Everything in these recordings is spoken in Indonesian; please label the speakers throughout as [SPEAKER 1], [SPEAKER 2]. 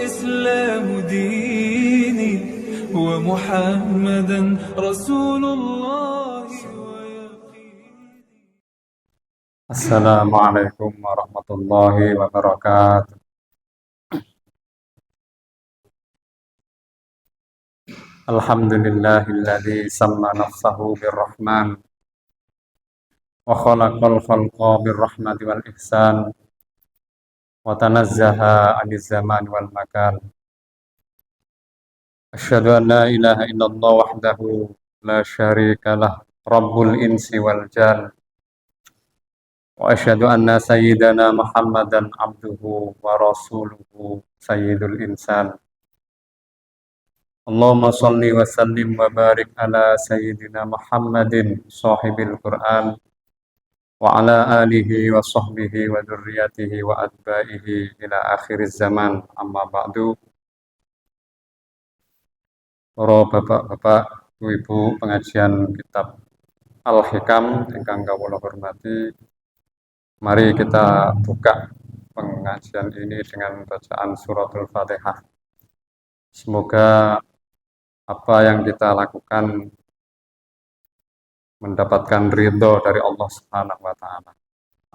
[SPEAKER 1] والإسلام ديني ومحمدا رسول الله ويقيني.
[SPEAKER 2] السلام عليكم ورحمة الله وبركاته. الحمد لله الذي سمى نفسه بالرحمن وخلق الخلق بالرحمة والإحسان وتنزه عن الزمان والمكان. أشهد أن لا إله إلا الله وحده لا شريك له رب الإنس والجان. وأشهد أن سيدنا محمدا عبده ورسوله سيد الإنسان. اللهم صل وسلم وبارك على سيدنا محمد صاحب القرآن وعلى آله وصحبه وذريته وأتباعه إلى آخر الزمان. أما بعد. Para bapak-bapak, ibu-ibu pengajian kitab Al-Hikam ingkang kawula hormati, mari kita buka pengajian ini dengan bacaan suratul Fatihah. Semoga apa yang kita lakukan mendapatkan ridho dari Allah Subhanahu wa taala.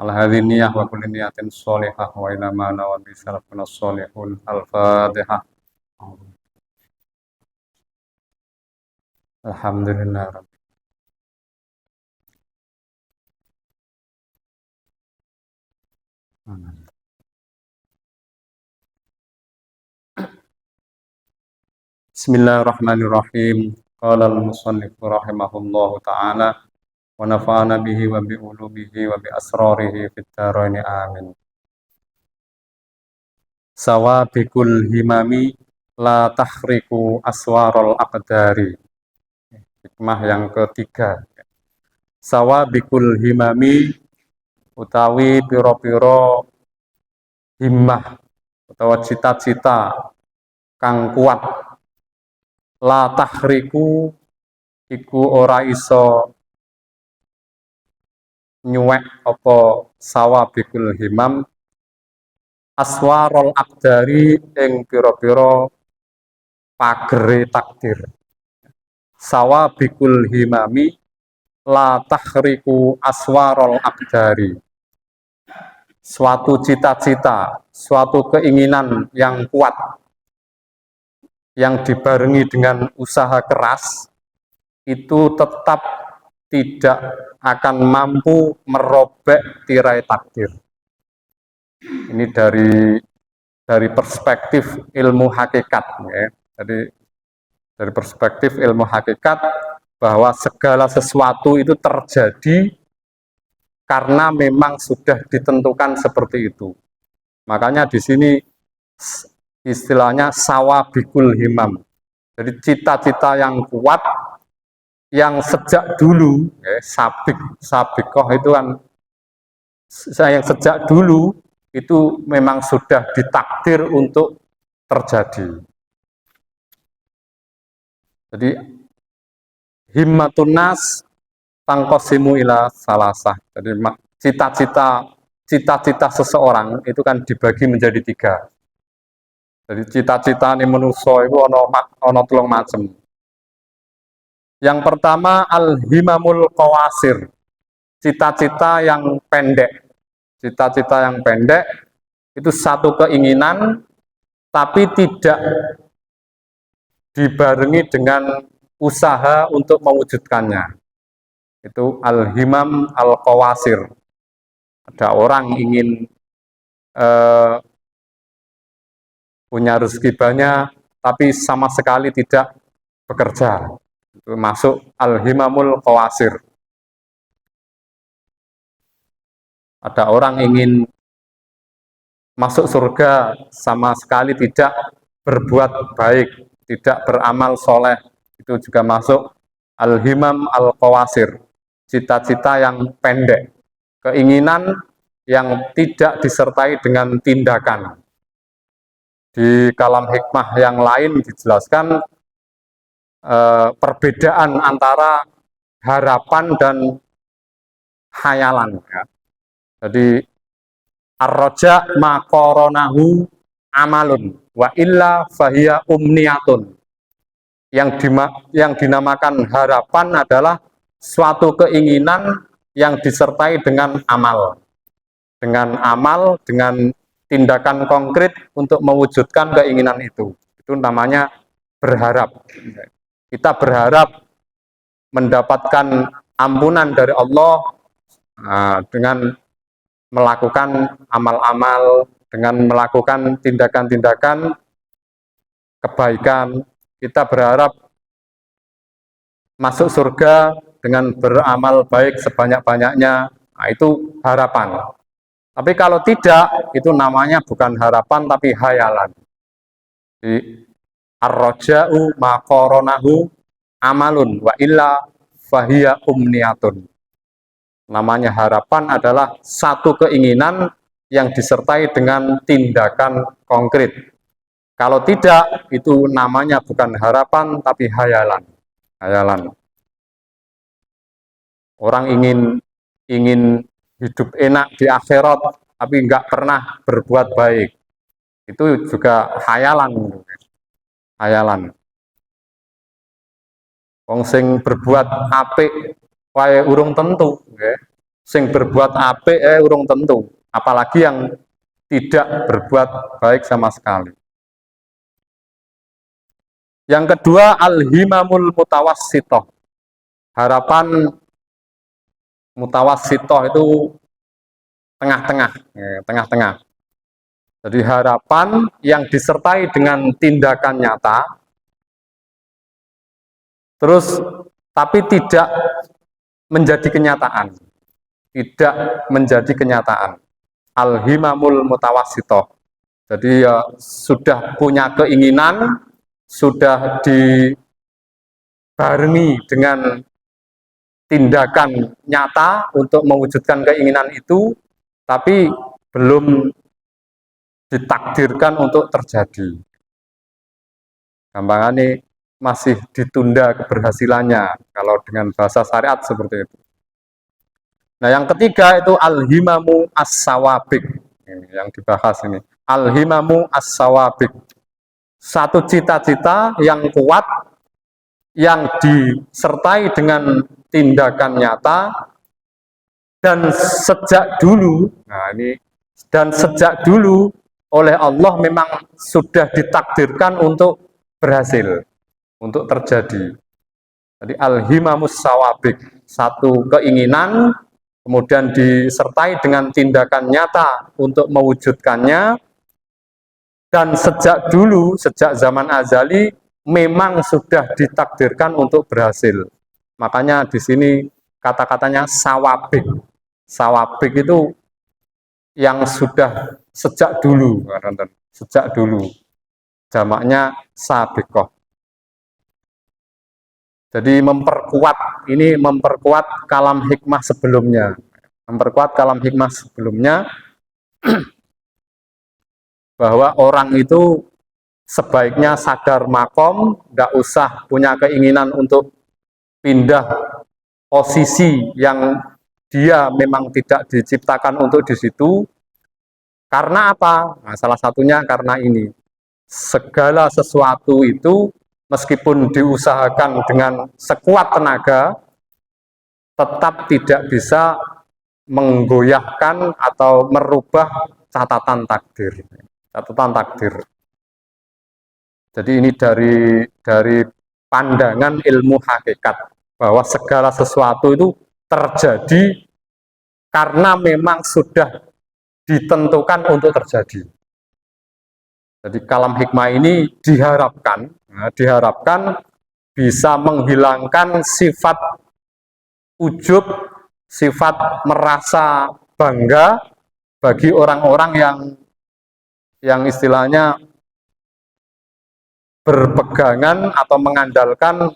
[SPEAKER 2] Al-hadhi niyah wa kulli niyatin sholihah wa ila ma nawa bi salafuna sholihun. Al-Fatihah. Alhamdulillah. Bismillahirrahmanirrahim. Qala al-musannif rahimahullahu ta'ala wa nafa'ana bihi wa bi ulumihi wa bi asrarihi fid dharain amin. Sawabikul himami la tahriku aswarul aqdari. Hikmah yang ketiga. Sawabikul himami utawi piro-piro himmah utawa cita-cita kang kuat, la tahriku iku ora iso nyuwek apa sawabikul himam aswarul aqdari ing piro-piro pagere takdir. Sawabikul himami la tahriku aswarul aqdari. Suatu cita-cita, suatu keinginan yang kuat yang dibarengi dengan usaha keras itu tetap tidak akan mampu merobek tirai takdir. Ini dari perspektif ilmu hakikat, ya. Jadi dari perspektif ilmu hakikat bahwa segala sesuatu itu terjadi karena memang sudah ditentukan seperti itu. Makanya di sini istilahnya sawabikul himam. Jadi cita-cita yang kuat yang sejak dulu, sabikoh itu kan yang sejak dulu itu memang sudah ditakdir untuk terjadi. Jadi himmatun nas tangqasimu ila salasah. Jadi cita-cita seseorang itu kan dibagi menjadi tiga. Jadi cita-cita ini manusia itu ono telung macam. Yang pertama al-himamul qawasir. Cita-cita yang pendek. Cita-cita yang pendek itu satu keinginan tapi tidak dibarengi dengan usaha untuk mewujudkannya. Itu al-himam al-qawasir. Ada orang ingin punya rezeki banyak, tapi sama sekali tidak bekerja. Itu masuk al-himamul qawasir. Ada orang ingin masuk surga, sama sekali tidak berbuat baik, tidak beramal soleh, itu juga masuk al-himam al-qawasir, cita-cita yang pendek, keinginan yang tidak disertai dengan tindakan. Di kalam hikmah yang lain dijelaskan perbedaan antara harapan dan khayalan. Ya. Jadi ar-roja ma qoronahu amalun. wa illa fahiya umniyatun. Yang dinamakan harapan adalah suatu keinginan yang disertai dengan amal. Dengan tindakan konkret untuk mewujudkan keinginan itu. Itu namanya berharap. Kita berharap mendapatkan ampunan dari Allah dengan melakukan amal-amal, dengan melakukan tindakan-tindakan kebaikan. Kita berharap masuk surga dengan beramal baik sebanyak-banyaknya. Nah, itu harapan. Tapi kalau tidak, itu namanya bukan harapan tapi hayalan. Ar-raja'u maqoronahu amalun wa illa fahiya umniyatun. Namanya harapan adalah satu keinginan yang disertai dengan tindakan konkret. Kalau tidak, itu namanya bukan harapan, tapi hayalan. Hayalan. Orang ingin hidup enak di akhirat, tapi nggak pernah berbuat baik. Itu juga hayalan. Hayalan. Wong sing berbuat apik wae urung tentu, nggih. Sing berbuat apik urung tentu, apalagi yang tidak berbuat baik sama sekali. Yang kedua, al-himamul mutawassithah. Harapan mutawassithah itu tengah-tengah, tengah-tengah. Jadi harapan yang disertai dengan tindakan nyata, terus tapi tidak menjadi kenyataan. Tidak menjadi kenyataan. Al-himamul mutawassithah. Jadi sudah punya keinginan, sudah dibarengi dengan tindakan nyata untuk mewujudkan keinginan itu, tapi belum ditakdirkan untuk terjadi. Gampangannya masih ditunda keberhasilannya, kalau dengan bahasa syariat seperti itu. Nah, yang ketiga itu al-himamu as-sawabiq. Ini yang dibahas ini. Al-himamu as-sawabiq. Satu cita-cita yang kuat, yang disertai dengan tindakan nyata, dan sejak dulu, oleh Allah memang sudah ditakdirkan untuk berhasil, untuk terjadi. Jadi al-himamus sawabiq, satu keinginan, kemudian disertai dengan tindakan nyata untuk mewujudkannya, dan sejak dulu, sejak zaman azali, memang sudah ditakdirkan untuk berhasil. Makanya di sini kata-katanya sawabiq. Sawabiq itu yang sudah sejak dulu, sejak dulu. Jamaknya sabiqah. Jadi memperkuat kalam hikmah sebelumnya. Memperkuat kalam hikmah sebelumnya bahwa orang itu sebaiknya sadar makom, tidak usah punya keinginan untuk pindah posisi yang dia memang tidak diciptakan untuk di situ. Karena apa? Nah, salah satunya karena ini. Segala sesuatu itu meskipun diusahakan dengan sekuat tenaga, tetap tidak bisa menggoyahkan atau merubah catatan takdir. Catatan takdir. Jadi ini dari pandangan ilmu hakikat, bahwa segala sesuatu itu terjadi karena memang sudah ditentukan untuk terjadi. Jadi kalam hikmah ini diharapkan bisa menghilangkan sifat ujub, sifat merasa bangga bagi orang-orang yang istilahnya berpegangan atau mengandalkan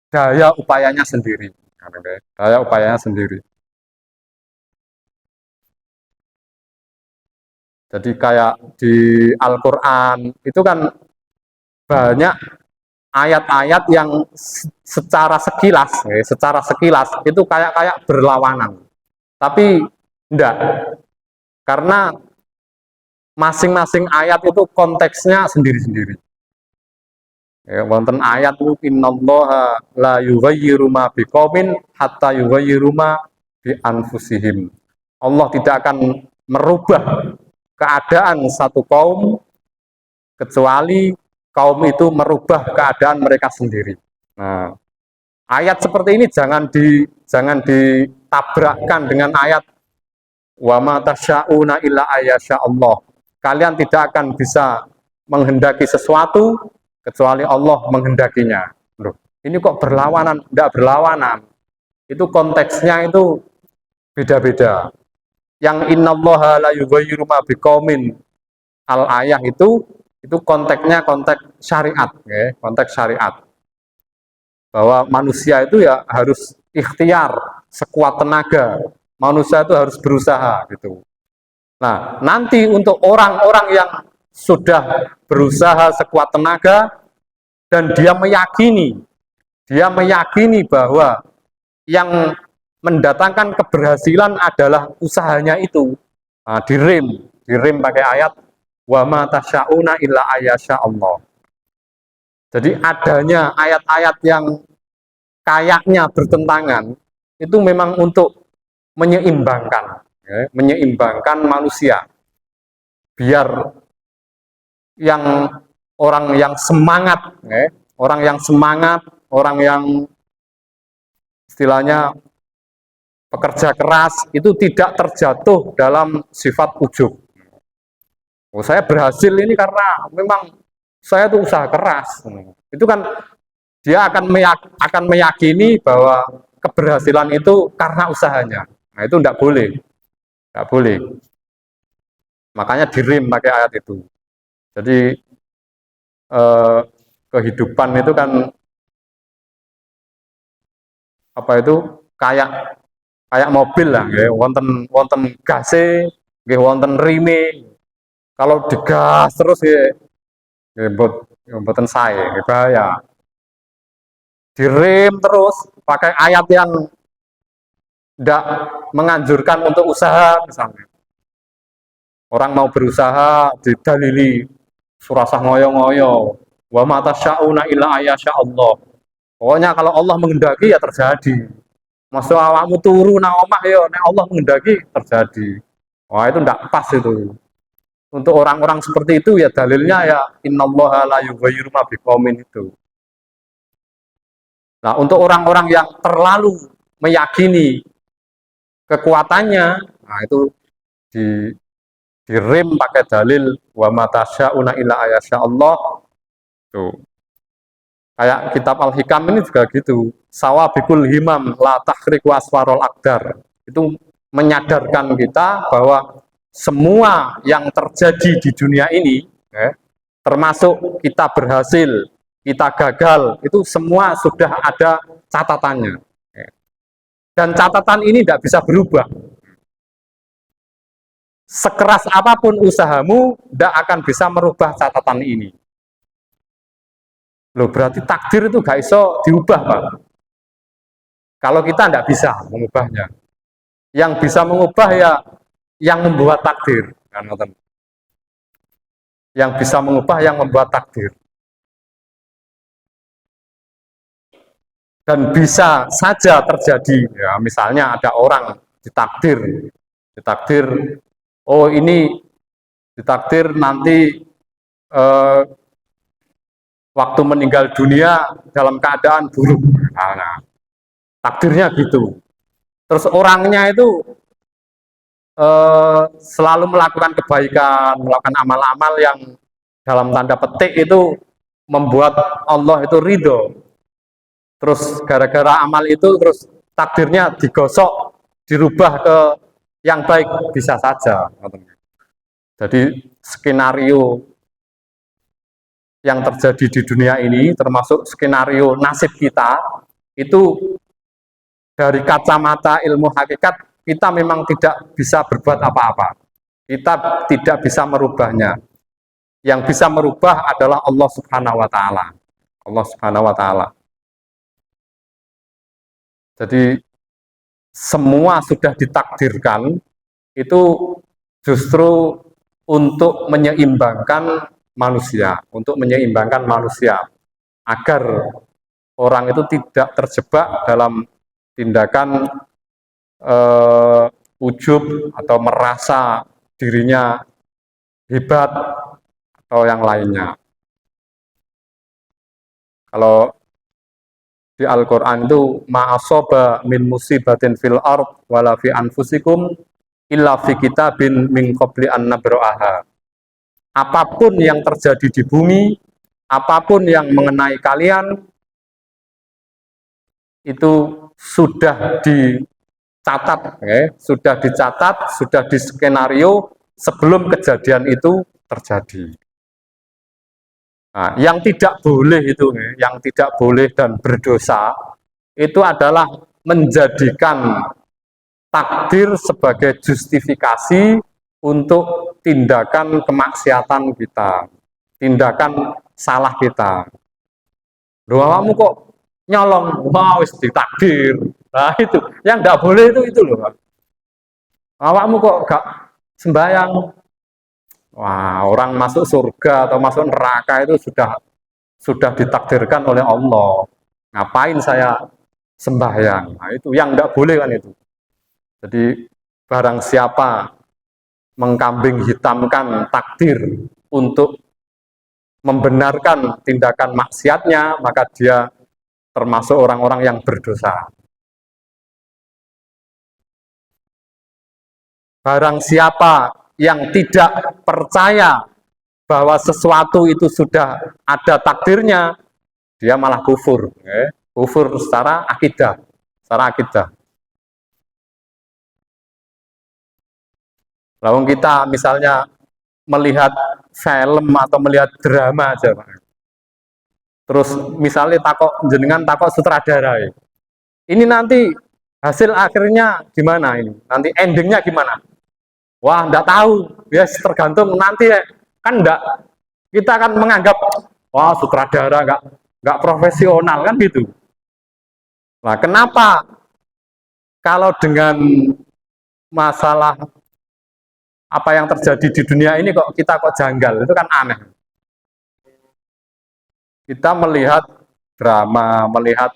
[SPEAKER 2] daya upayanya sendiri. Daya upayanya sendiri. Jadi kayak di Al-Quran itu kan banyak ayat-ayat yang secara sekilas itu kayak berlawanan. Tapi enggak. Karena masing-masing ayat itu konteksnya sendiri-sendiri. Ya, wonten ayat itu innallaha la yughayyiru ma biqaumin hatta yughayyiru ma bi anfusihim. Allah tidak akan merubah keadaan satu kaum kecuali kaum itu merubah keadaan mereka sendiri. Nah, ayat seperti ini jangan ditabrakkan dengan ayat wa ma tasya'una illa ayyasha Allah. Kalian tidak akan bisa menghendaki sesuatu kecuali Allah menghendakinya. Loh, ini kok berlawanan? Tidak berlawanan. Itu konteksnya itu beda-beda. Yang innallaha la yughayyiru ma biqaumin al ayah itu konteksnya konteks syariat, ya, konteks syariat. Bahwa manusia itu ya harus ikhtiar sekuat tenaga. Manusia itu harus berusaha gitu. Nah, nanti untuk orang-orang yang sudah berusaha sekuat tenaga dan dia meyakini bahwa yang mendatangkan keberhasilan adalah usahanya itu. Nah, direm pakai ayat wa ma tasya'una illa ayyasha Allah. Jadi adanya ayat-ayat yang kayaknya bertentangan itu memang untuk menyeimbangkan, ya, menyeimbangkan manusia biar yang orang yang semangat, ya, orang yang istilahnya pekerja keras itu tidak terjatuh dalam sifat ujub. Oh, saya berhasil ini karena memang saya tuh usaha keras. Itu kan dia akan meyakini bahwa keberhasilan itu karena usahanya. Nah, itu tidak boleh. Tidak boleh. Makanya direm pakai ayat itu. Jadi kehidupan itu kan apa itu kayak mobil lah, ya. Wonten gase, nggih wonten rime. Kalau digas terus ya mboten sae, bahaya. Direm terus pakai ayat yang tidak menganjurkan untuk usaha misalnya. Orang mau berusaha didalili surasah ngoyo-ngoyo. Wa ma tasya'una illa ayyasha Allah. Pokoknya kalau Allah menghendaki ya terjadi. Masuk awakmu turu nang omah ya nek Allah menghendaki terjadi. Wah, itu tidak pas itu. Untuk orang-orang seperti itu ya dalilnya ya innallaha la yughayyiru ma biqaumin itu. Nah, untuk orang-orang yang terlalu meyakini kekuatannya, nah itu direm pakai dalil wa ma tasya'una illa ayyasha Allah. Tuh. Kayak kitab Al-Hikam ini juga gitu. Sawabikul himam la takhriqu asfarul aqdar. Itu menyadarkan kita bahwa semua yang terjadi di dunia ini, termasuk kita berhasil, kita gagal, itu semua sudah ada catatannya. Dan catatan ini tidak bisa berubah. Sekeras apapun usahamu, tidak akan bisa merubah catatan ini. Loh, berarti takdir itu gak iso diubah, Pak. Kalau kita tidak bisa mengubahnya. Yang bisa mengubah ya yang membuat takdir. Yang bisa mengubah yang membuat takdir. Dan bisa saja terjadi, ya misalnya ada orang ditakdir, oh ini ditakdir nanti waktu meninggal dunia dalam keadaan buruk. Nah, takdirnya gitu. Terus orangnya itu selalu melakukan kebaikan, melakukan amal-amal yang dalam tanda petik itu membuat Allah itu ridho. Terus gara-gara amal itu terus takdirnya digosok, dirubah ke yang baik, bisa saja. Jadi skenario yang terjadi di dunia ini termasuk skenario nasib kita itu dari kacamata ilmu hakikat kita memang tidak bisa berbuat apa-apa. Kita tidak bisa merubahnya. Yang bisa merubah adalah Allah Subhanahu wa taala. Allah Subhanahu wa taala. Jadi semua sudah ditakdirkan, itu justru untuk menyeimbangkan manusia, agar orang itu tidak terjebak dalam tindakan ujub atau merasa dirinya hebat atau yang lainnya. Kalau di Al-Quran itu ma'asoba min musibatin fil ard wala fi anfusikum illa fi kitabin min qabli an nabra'aha. Apapun yang terjadi di bumi, apapun yang mengenai kalian, itu sudah dicatat, sudah diskenario sebelum kejadian itu terjadi. Nah, yang tidak boleh itu, yang tidak boleh dan berdosa, itu adalah menjadikan takdir sebagai justifikasi untuk tindakan kemaksiatan kita, tindakan salah kita. Loh, awakmu kok nyolong? Wah, wis ditakdir. Nah, itu yang nggak boleh itu loh. Awakmu kok gak sembahyang? Wah, orang masuk surga atau masuk neraka itu sudah ditakdirkan oleh Allah. Ngapain saya sembahyang? Nah, itu yang nggak boleh kan itu. Jadi barang siapa mengkambing hitamkan takdir untuk membenarkan tindakan maksiatnya, maka dia termasuk orang-orang yang berdosa. Barang siapa yang tidak percaya bahwa sesuatu itu sudah ada takdirnya, dia malah kufur. Kufur secara akidah. Lalu kita misalnya melihat film atau melihat drama aja, Pak. Terus misalnya jenengan takok sutradara. Ini nanti hasil akhirnya gimana ini? Nanti endingnya gimana? Wah, enggak tahu. Ya, tergantung nanti ya. Kan enggak, kita akan menganggap wah, sutradara enggak profesional kan gitu. Nah, kenapa kalau dengan masalah apa yang terjadi di dunia ini kita kok janggal? Itu kan aneh. Kita melihat drama, melihat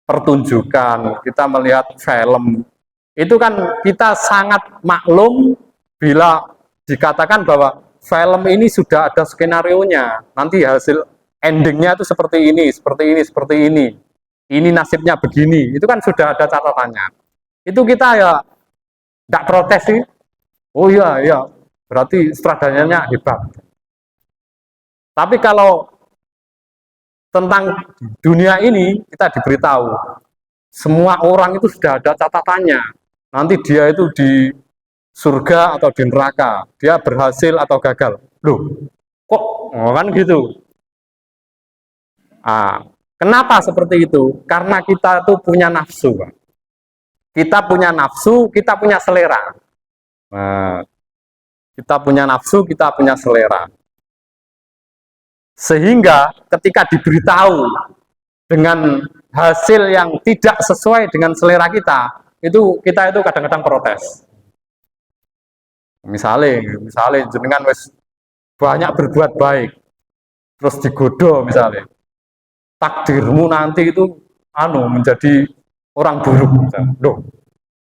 [SPEAKER 2] pertunjukan, kita melihat film, itu kan kita sangat maklum bila dikatakan bahwa film ini sudah ada skenario-nya, nanti hasil endingnya itu seperti ini, ini nasibnya begini, itu kan sudah ada catatannya. Itu kita ya tidak protes sih, oh iya, berarti sutradaranya hebat. Tapi kalau tentang dunia ini kita diberitahu, semua orang itu sudah ada catatannya. Nanti dia itu di surga atau di neraka, dia berhasil atau gagal. Loh, kok kan gitu? Kenapa seperti itu? Karena kita tuh punya nafsu, Pak. Kita punya nafsu, kita punya selera. Kita punya nafsu, kita punya selera. Sehingga ketika diberitahu dengan hasil yang tidak sesuai dengan selera kita itu kadang-kadang protes. Misalnya jenengan wis banyak berbuat baik, terus digoda misalnya, takdirmu nanti itu menjadi orang buruk. Loh,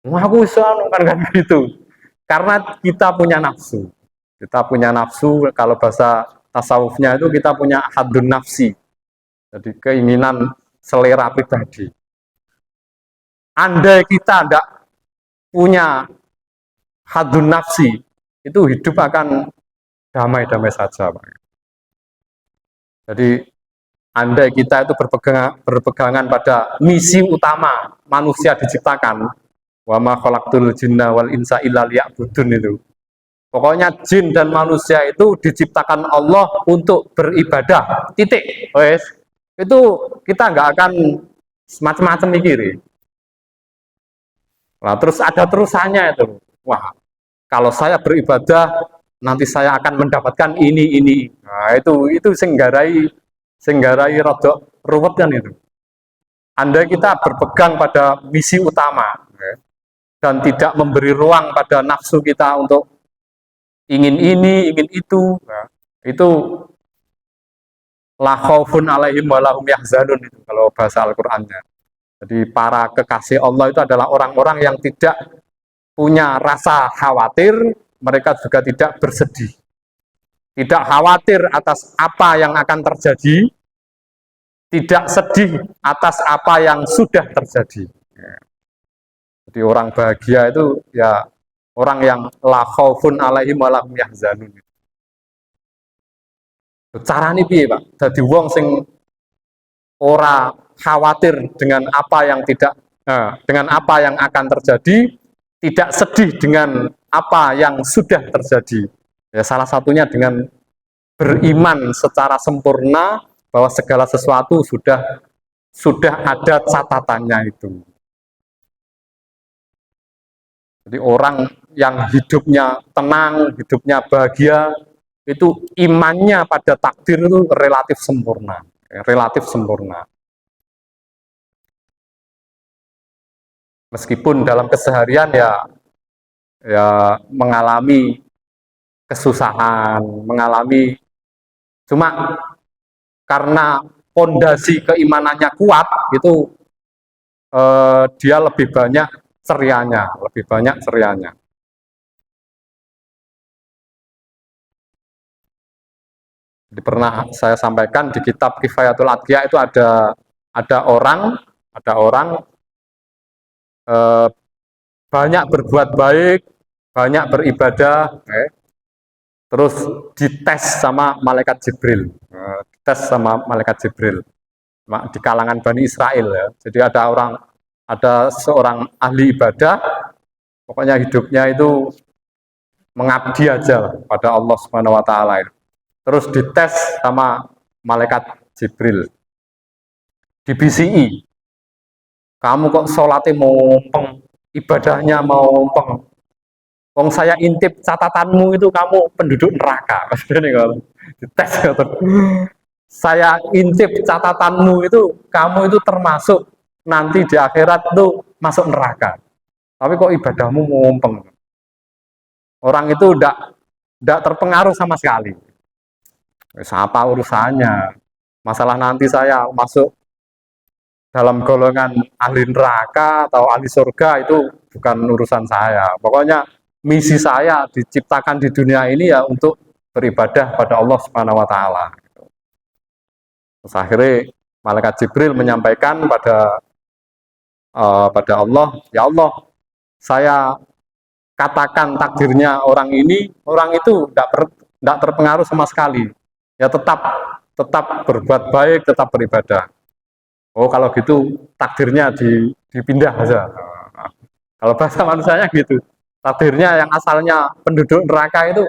[SPEAKER 2] aku bisa kan gitu. Karena kita punya nafsu. Kalau bahasa tasawufnya itu kita punya haddun nafsi, jadi keinginan selera pribadi. Andai kita tidak punya haddun nafsi, itu hidup akan damai-damai saja, Pak. Jadi andai kita itu berpegangan pada misi utama manusia diciptakan, wa ma khalaqtul jinna wal insa illa liya'budun itu. Pokoknya jin dan manusia itu diciptakan Allah untuk beribadah. Titik. Wes. Itu kita nggak akan semacam-macam mikirin. Nah, terus ada terusannya itu. Wah, kalau saya beribadah nanti saya akan mendapatkan ini. Nah, itu senggarai rodok ruwet kan itu. Andai kita berpegang pada misi utama dan tidak memberi ruang pada nafsu kita untuk ingin ini, ingin itu. Nah, itu la khaufun alaihim wa lahum yahzanun itu kalau bahasa Al-Qur'annya. Jadi para kekasih Allah itu adalah orang-orang yang tidak punya rasa khawatir, mereka juga tidak bersedih. Tidak khawatir atas apa yang akan terjadi, tidak sedih atas apa yang sudah terjadi. Jadi orang bahagia itu ya orang yang la khaufun alaihim wa lahum yahzanun. Carane piye, Pak? Dadi wong sing ora khawatir dengan apa yang tidak dengan apa yang akan terjadi, tidak sedih dengan apa yang sudah terjadi. Ya salah satunya dengan beriman secara sempurna bahwa segala sesuatu sudah ada catatannya itu. Jadi orang yang hidupnya tenang, hidupnya bahagia, itu imannya pada takdir itu relatif sempurna, relatif sempurna. Meskipun dalam keseharian ya mengalami kesusahan, mengalami cuma karena pondasi keimanannya kuat itu dia lebih banyak cerianya, lebih banyak cerianya. Jadi pernah saya sampaikan di kitab Kifayatul Adqiya itu ada orang banyak berbuat baik, banyak beribadah, terus dites sama malaikat Jibril, dites sama malaikat Jibril di kalangan Bani Israel ya. Jadi ada seorang ahli ibadah, pokoknya hidupnya itu mengabdi aja pada Allah Subhanahu Wa Taala. Terus dites sama malaikat Jibril, di kamu kok sholatnya mau mumpeng, ibadahnya mau mumpeng. Wong saya intip catatanmu itu kamu penduduk neraka. Dites. Saya intip catatanmu itu kamu itu termasuk nanti di akhirat itu masuk neraka. Tapi kok ibadahmu mau mumpeng. Orang itu tidak terpengaruh sama sekali. Apa urusannya? Masalah nanti saya masuk dalam golongan ahli neraka atau ahli surga itu bukan urusan saya. Pokoknya misi saya diciptakan di dunia ini ya untuk beribadah pada Allah Subhanahu Wa Taala. Terus akhirnya malaikat Jibril menyampaikan pada Allah, ya Allah, saya katakan takdirnya orang itu tidak terpengaruh sama sekali. Ya tetap berbuat baik, tetap beribadah. Oh kalau gitu takdirnya dipindah aja. Kalau bahasa manusianya gitu, takdirnya yang asalnya penduduk neraka itu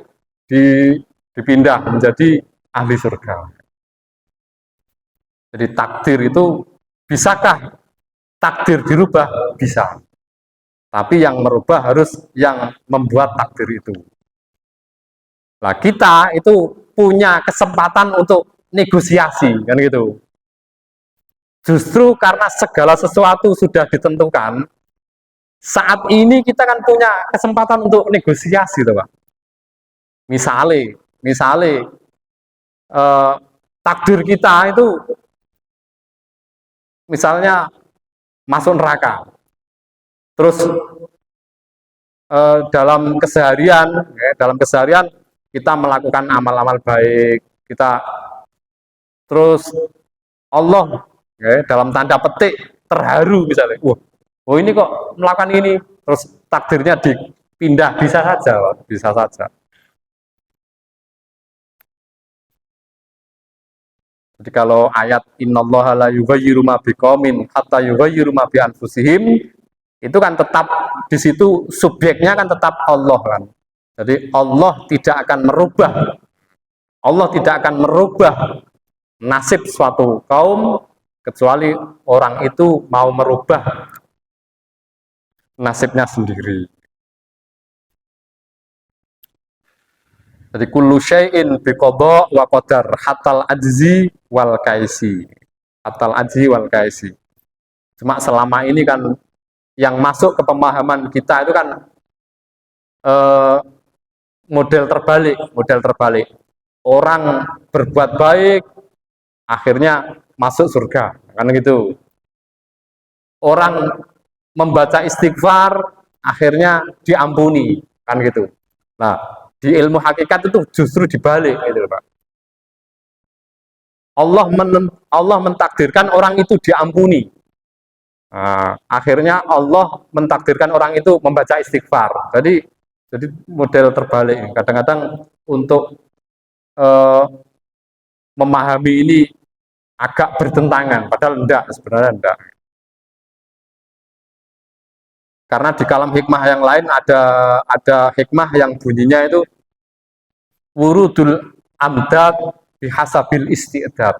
[SPEAKER 2] dipindah menjadi ahli surga. Jadi takdir itu bisakah takdir dirubah? Bisa. Tapi yang merubah harus yang membuat takdir itu. Nah kita itu punya kesempatan untuk negosiasi kan gitu. Justru karena segala sesuatu sudah ditentukan, saat ini kita kan punya kesempatan untuk negosiasi, tuh, Pak. Misalnya takdir kita itu, misalnya masuk neraka, terus dalam keseharian kita melakukan amal-amal baik, kita terus Allah dalam tanda petik terharu misalnya, oh ini kok melakukan ini, terus takdirnya dipindah, bisa saja. Jadi kalau ayat innallaha la yughayyiru ma biqaumin hatta yughayyiru ma bi anfusihim, itu kan tetap di situ subjeknya kan tetap Allah kan. Jadi Allah tidak akan merubah nasib suatu kaum kecuali orang itu mau merubah nasibnya sendiri. Jadi kullu syai'in biqada wa qadar hatal ajzi wal kaisi. Hatal ajzi wal kaisi. Cuma selama ini kan yang masuk ke pemahaman kita itu kan model terbalik. Orang berbuat baik akhirnya masuk surga, kan gitu. Orang membaca istighfar akhirnya diampuni, kan gitu. Nah, di ilmu hakikat itu justru dibalik gitu, Pak. Allah mentakdirkan orang itu diampuni. Nah, akhirnya Allah mentakdirkan orang itu membaca istighfar. Jadi model terbalik. Kadang-kadang untuk memahami ini agak bertentangan, padahal sebenarnya enggak. Karena di kalam hikmah yang lain ada hikmah yang bunyinya itu wurudul amdad bihasabil isti'dad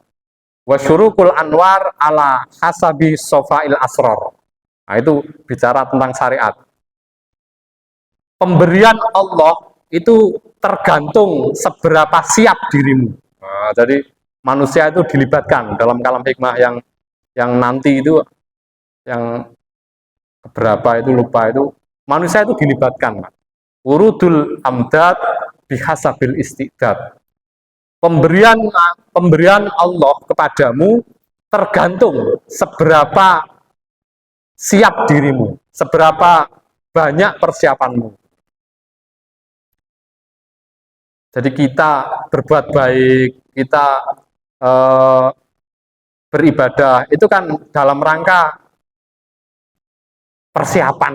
[SPEAKER 2] wa syurukul anwar ala hasabi sofail asror. Nah, itu bicara tentang syariat. Pemberian Allah itu tergantung seberapa siap dirimu. Nah, jadi manusia itu dilibatkan dalam kalam hikmah yang nanti itu, yang berapa itu lupa, itu manusia itu dilibatkan. Urudul amdad bihasabil istiqdad. Pemberian Allah kepadamu tergantung seberapa siap dirimu, seberapa banyak persiapanmu. Jadi kita berbuat baik, kita beribadah, itu kan dalam rangka persiapan,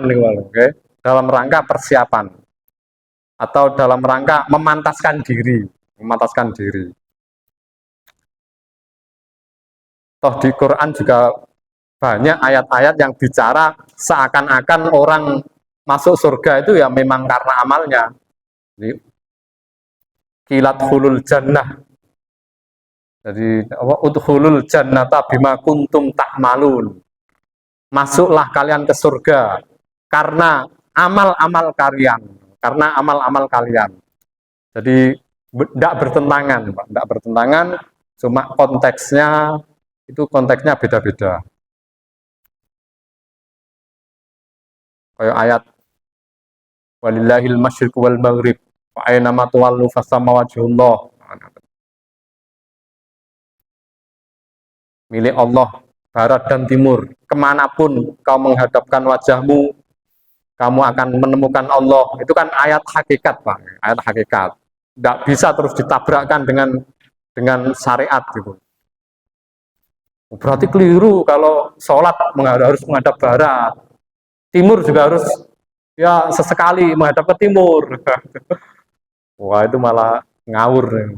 [SPEAKER 2] okay? Dalam rangka persiapan atau dalam rangka memantaskan diri. Toh di Quran juga banyak ayat-ayat yang bicara seakan-akan orang masuk surga itu ya memang karena amalnya. Kilat hulul jannah. Jadi udhulul jannata bima kuntum ta'malun. Masuklah kalian ke surga karena amal-amal kalian. Jadi tidak bertentangan, cuma konteksnya beda-beda. Kayak ayat walillahil masyriq wal maghrib wa aina ma tuwallu fasamma wajhullah. Milik Allah barat dan timur, kemanapun kau menghadapkan wajahmu, kamu akan menemukan Allah. Itu kan ayat hakikat, Pak. Ayat hakikat. Tidak bisa terus ditabrakkan dengan syariat gitu. Berarti keliru kalau sholat harus menghadap barat. Timur juga harus ya sesekali menghadap ke timur. Wah, itu malah ngawur.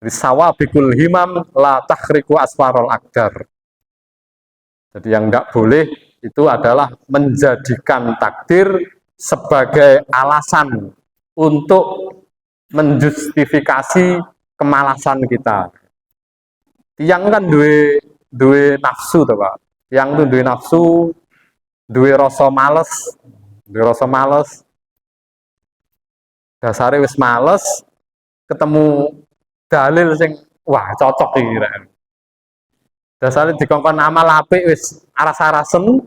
[SPEAKER 2] Sawabikul himam la takhriku asfarul akdar. Jadi yang tidak boleh itu adalah menjadikan takdir sebagai alasan untuk menjustifikasi kemalasan kita. Yang kan duwe nafsu tuh, Pak. Yang tuh duwe nafsu, duwe rasa males. Dasare wis males, ketemu dalil sing wah cocok iki kira. Dasare dikongkon amal apik wis aras-arasen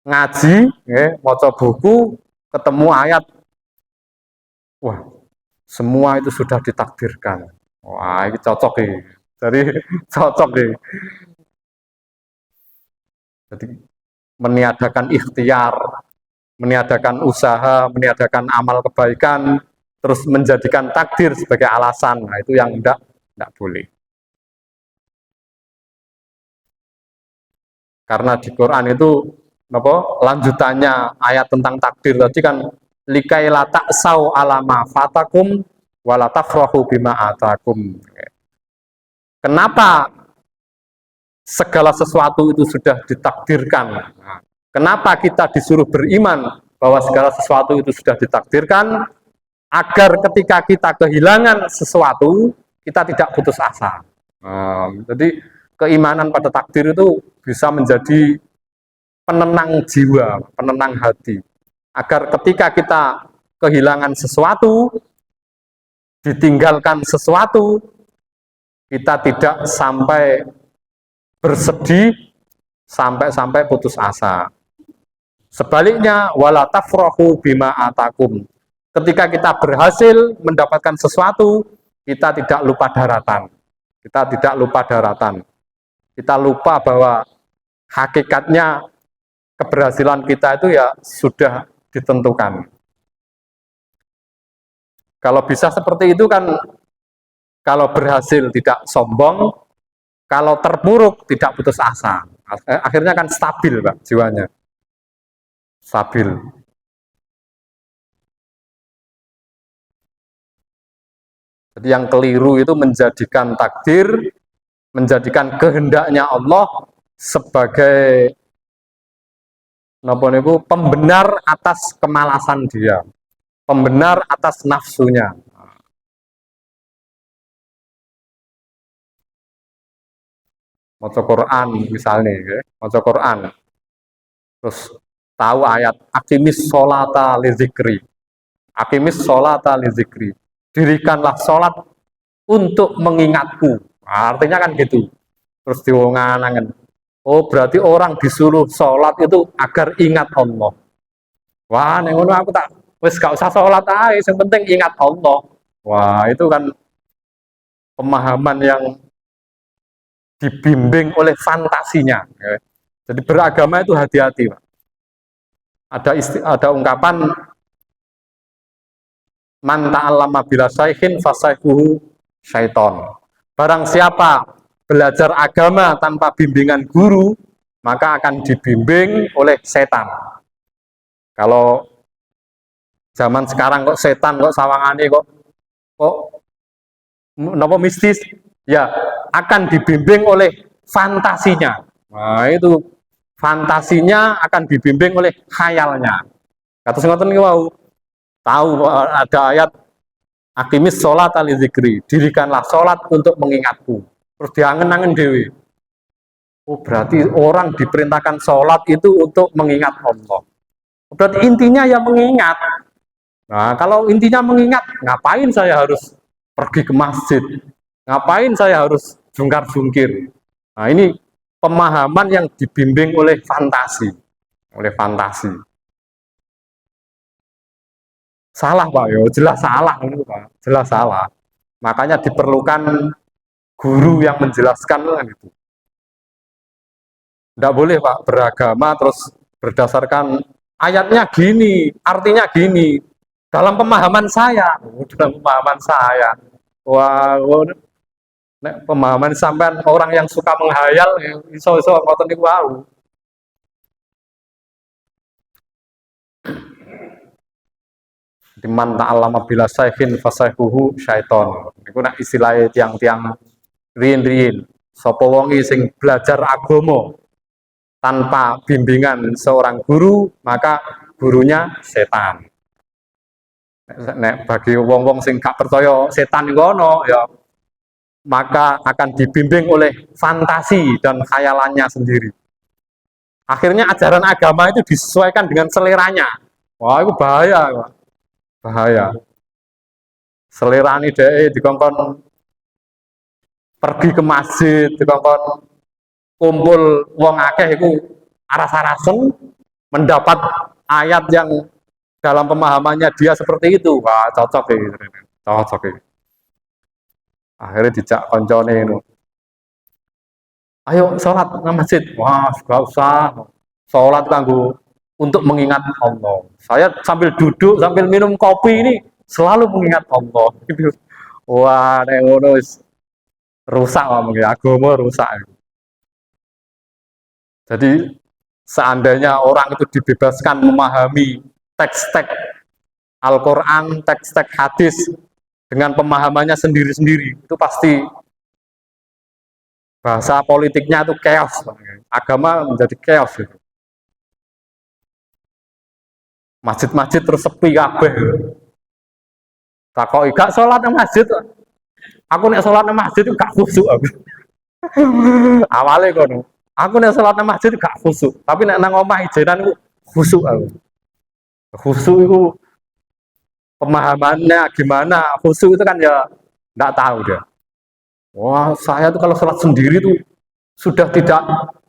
[SPEAKER 2] ngaji, nggih, maca buku, ketemu ayat. Wah, semua itu sudah ditakdirkan. Wah, ini cocok iki. Jadi cocok iki. Jadi meniadakan ikhtiar, meniadakan usaha, meniadakan amal kebaikan, terus menjadikan takdir sebagai alasan. Nah, itu yang tidak boleh. Karena di Quran itu lanjutannya ayat tentang takdir tadi kan likai la ta'sau alama fatakum wala tafrahu bima atakum. Kenapa segala sesuatu itu sudah ditakdirkan? Kenapa kita disuruh beriman bahwa segala sesuatu itu sudah ditakdirkan? Agar ketika kita kehilangan sesuatu, kita tidak putus asa. Jadi keimanan pada takdir itu bisa menjadi penenang jiwa, penenang hati. Agar ketika kita kehilangan sesuatu, ditinggalkan sesuatu, kita tidak sampai bersedih, sampai putus asa. Sebaliknya, wala tafrahu bima atakum. ketika kita berhasil mendapatkan sesuatu, kita tidak lupa daratan. Kita tidak lupa daratan. Kita lupa bahwa hakikatnya keberhasilan kita itu ya sudah ditentukan. Kalau bisa seperti itu kan, kalau berhasil tidak sombong, kalau terpuruk tidak putus asa. Akhirnya kan stabil, Pak, jiwanya. Stabil. Jadi yang keliru itu menjadikan takdir, menjadikan kehendaknya Allah sebagai pembenar atas kemalasan dia, pembenar atas nafsunya. Maca Quran misalnya, maca Quran, terus tahu ayat akimis sholata li zikri, akimis sholata li zikri, dirikanlah sholat untuk mengingatku. Nah, artinya kan gitu. Terus diwongan-angan, oh berarti orang disuruh sholat itu agar ingat Allah. Wah, neng ngono aku tak wis gak usah sholat aja, yang penting ingat Allah. Wah, itu kan pemahaman yang dibimbing oleh fantasinya. Jadi beragama itu hati-hati, Pak. Ada ungkapan man ta'allama bila syaihin fasaihuhu syaiton. Barang siapa belajar agama tanpa bimbingan guru, maka akan dibimbing oleh setan. Kalau zaman sekarang kok setan kok sawangane kok nopo mistis, ya akan dibimbing oleh fantasinya. Nah, itu fantasinya akan dibimbing oleh khayalnya. Kata ngoten niku wau. Tahu ada ayat akimis sholat ali zikri, dirikanlah sholat untuk mengingatku. Terus diangen-angen dewi. Oh berarti orang diperintahkan sholat itu untuk mengingat Allah. Berarti intinya ya mengingat. Nah kalau intinya mengingat, ngapain saya harus pergi ke masjid? Ngapain saya harus jungkar-jungkir? Nah ini pemahaman yang dibimbing oleh fantasi. Oleh fantasi. Salah Pak, yo jelas salah, Pak. Jelas salah. Makanya diperlukan guru yang menjelaskan kan itu. Tidak boleh Pak beragama terus berdasarkan ayatnya gini, artinya gini. Dalam pemahaman saya, dalam pemahaman saya. Wah, pemahaman sampean orang yang suka menghayal, iso-iso ngoten niku wau. Diman ta'allama bila syaihin fasaihuhu syaiton. Iku nak istilahnya tiang-tiang riyin-riyin. Sapa wong sing belajar agama tanpa bimbingan seorang guru, maka gurunya setan. Nek bagi wong-wong sing gak percaya setan ngono ya, maka akan dibimbing oleh fantasi dan khayalannya sendiri. Akhirnya ajaran agama itu disesuaikan dengan seleranya. Wah, itu bahaya. Bahaya. Selerani dhek dikongkon pergi ke masjid, dikongkon kumpul wong akeh iku aras-arasen mendapat ayat yang dalam pemahamannya dia seperti itu. Wah, cocok ya. Cocok ya. Akhirnya dijak koncone itu. Ayo sholat nang masjid. Wah, gak usah. Sholat kanggo untuk mengingat Allah. Saya sambil duduk, sambil minum kopi ini selalu mengingat Allah. Wah, nek ngono rusak mungkin agama rusak. Jadi seandainya orang itu dibebaskan memahami teks-teks Al-Quran, teks-teks hadis dengan pemahamannya sendiri-sendiri, itu pasti bahasa politiknya itu chaos. Agama menjadi chaos. Masjid-masjid terus sepi kabeh. Takoki gak sholat nang masjid. Aku nek sholat nang masjid itu gak khusyuk aku. Awale kono. Aku nek sholat nang masjid gak khusyuk, tapi nek nang omah ijenan iku khusyuk aku. Khusyuk itu pemahamannya gimana? Khusyuk itu kan ya enggak tahu dia. Wah, saya tuh kalau sholat sendiri tuh sudah tidak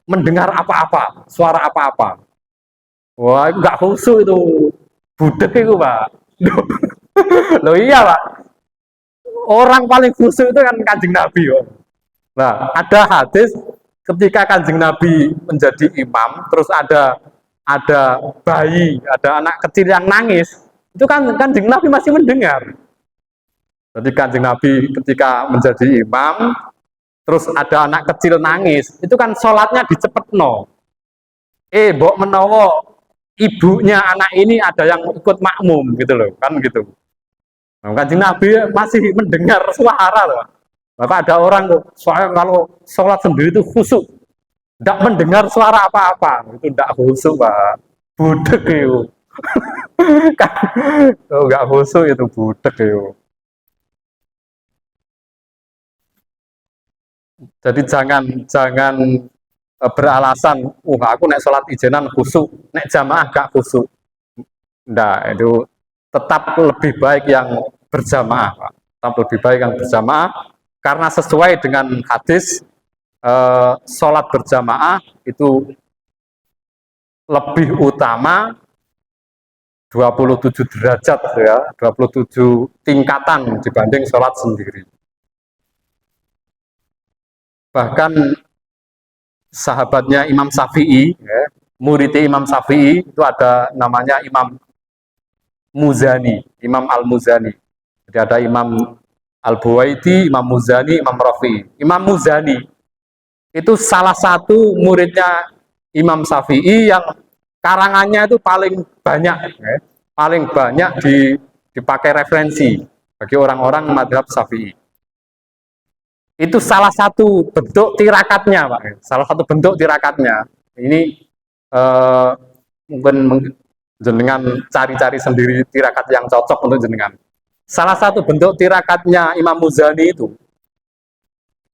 [SPEAKER 2] mendengar apa-apa, suara apa-apa. Wah, itu nggak khusyuk itu, budek itu Pak. Loh iya Pak, orang paling khusyuk itu kan Kanjeng Nabi ya. Nah, ada hadis ketika Kanjeng Nabi menjadi imam, terus ada bayi, ada anak kecil yang nangis, itu kan Kanjeng Nabi masih mendengar. Jadi Kanjeng Nabi ketika menjadi imam, terus ada anak kecil nangis, itu kan sholatnya dicepetno. Mbok menawa ibunya anak ini ada yang ikut makmum gitu loh, kan gitu. Nah, Kanjeng Nabi masih mendengar suara loh. Maka ada orang soalnya kalau sholat sendiri itu khusyuk, tidak mendengar suara apa-apa, itu tidak khusyuk Pak, budek itu. Kan, nggak khusyuk itu budek itu. Jadi jangan jangan beralasan, aku naik sholat ijenan khusyuk, naik jamaah gak khusyuk. Nggak, itu tetap lebih baik yang berjamaah, Pak. Tetap lebih baik yang berjamaah, karena sesuai dengan hadis, sholat berjamaah itu lebih utama 27 derajat ya, 27 tingkatan dibanding sholat sendiri. Bahkan sahabatnya Imam Syafi'i, ya, muridnya Imam Syafi'i itu ada namanya Imam Muzani, Imam Al-Muzani. Jadi ada Imam Al-Buwaiti, Imam Muzani, Imam Rafi'i. Imam Muzani itu salah satu muridnya Imam Syafi'i yang karangannya itu paling banyak, ya, paling banyak dipakai referensi bagi orang-orang madhab Syafi'i. Itu salah satu bentuk tirakatnya, Pak. Salah satu bentuk tirakatnya. Ini mungkin jenengan cari-cari sendiri tirakat yang cocok untuk jenengan. Salah satu bentuk tirakatnya Imam Muzani itu,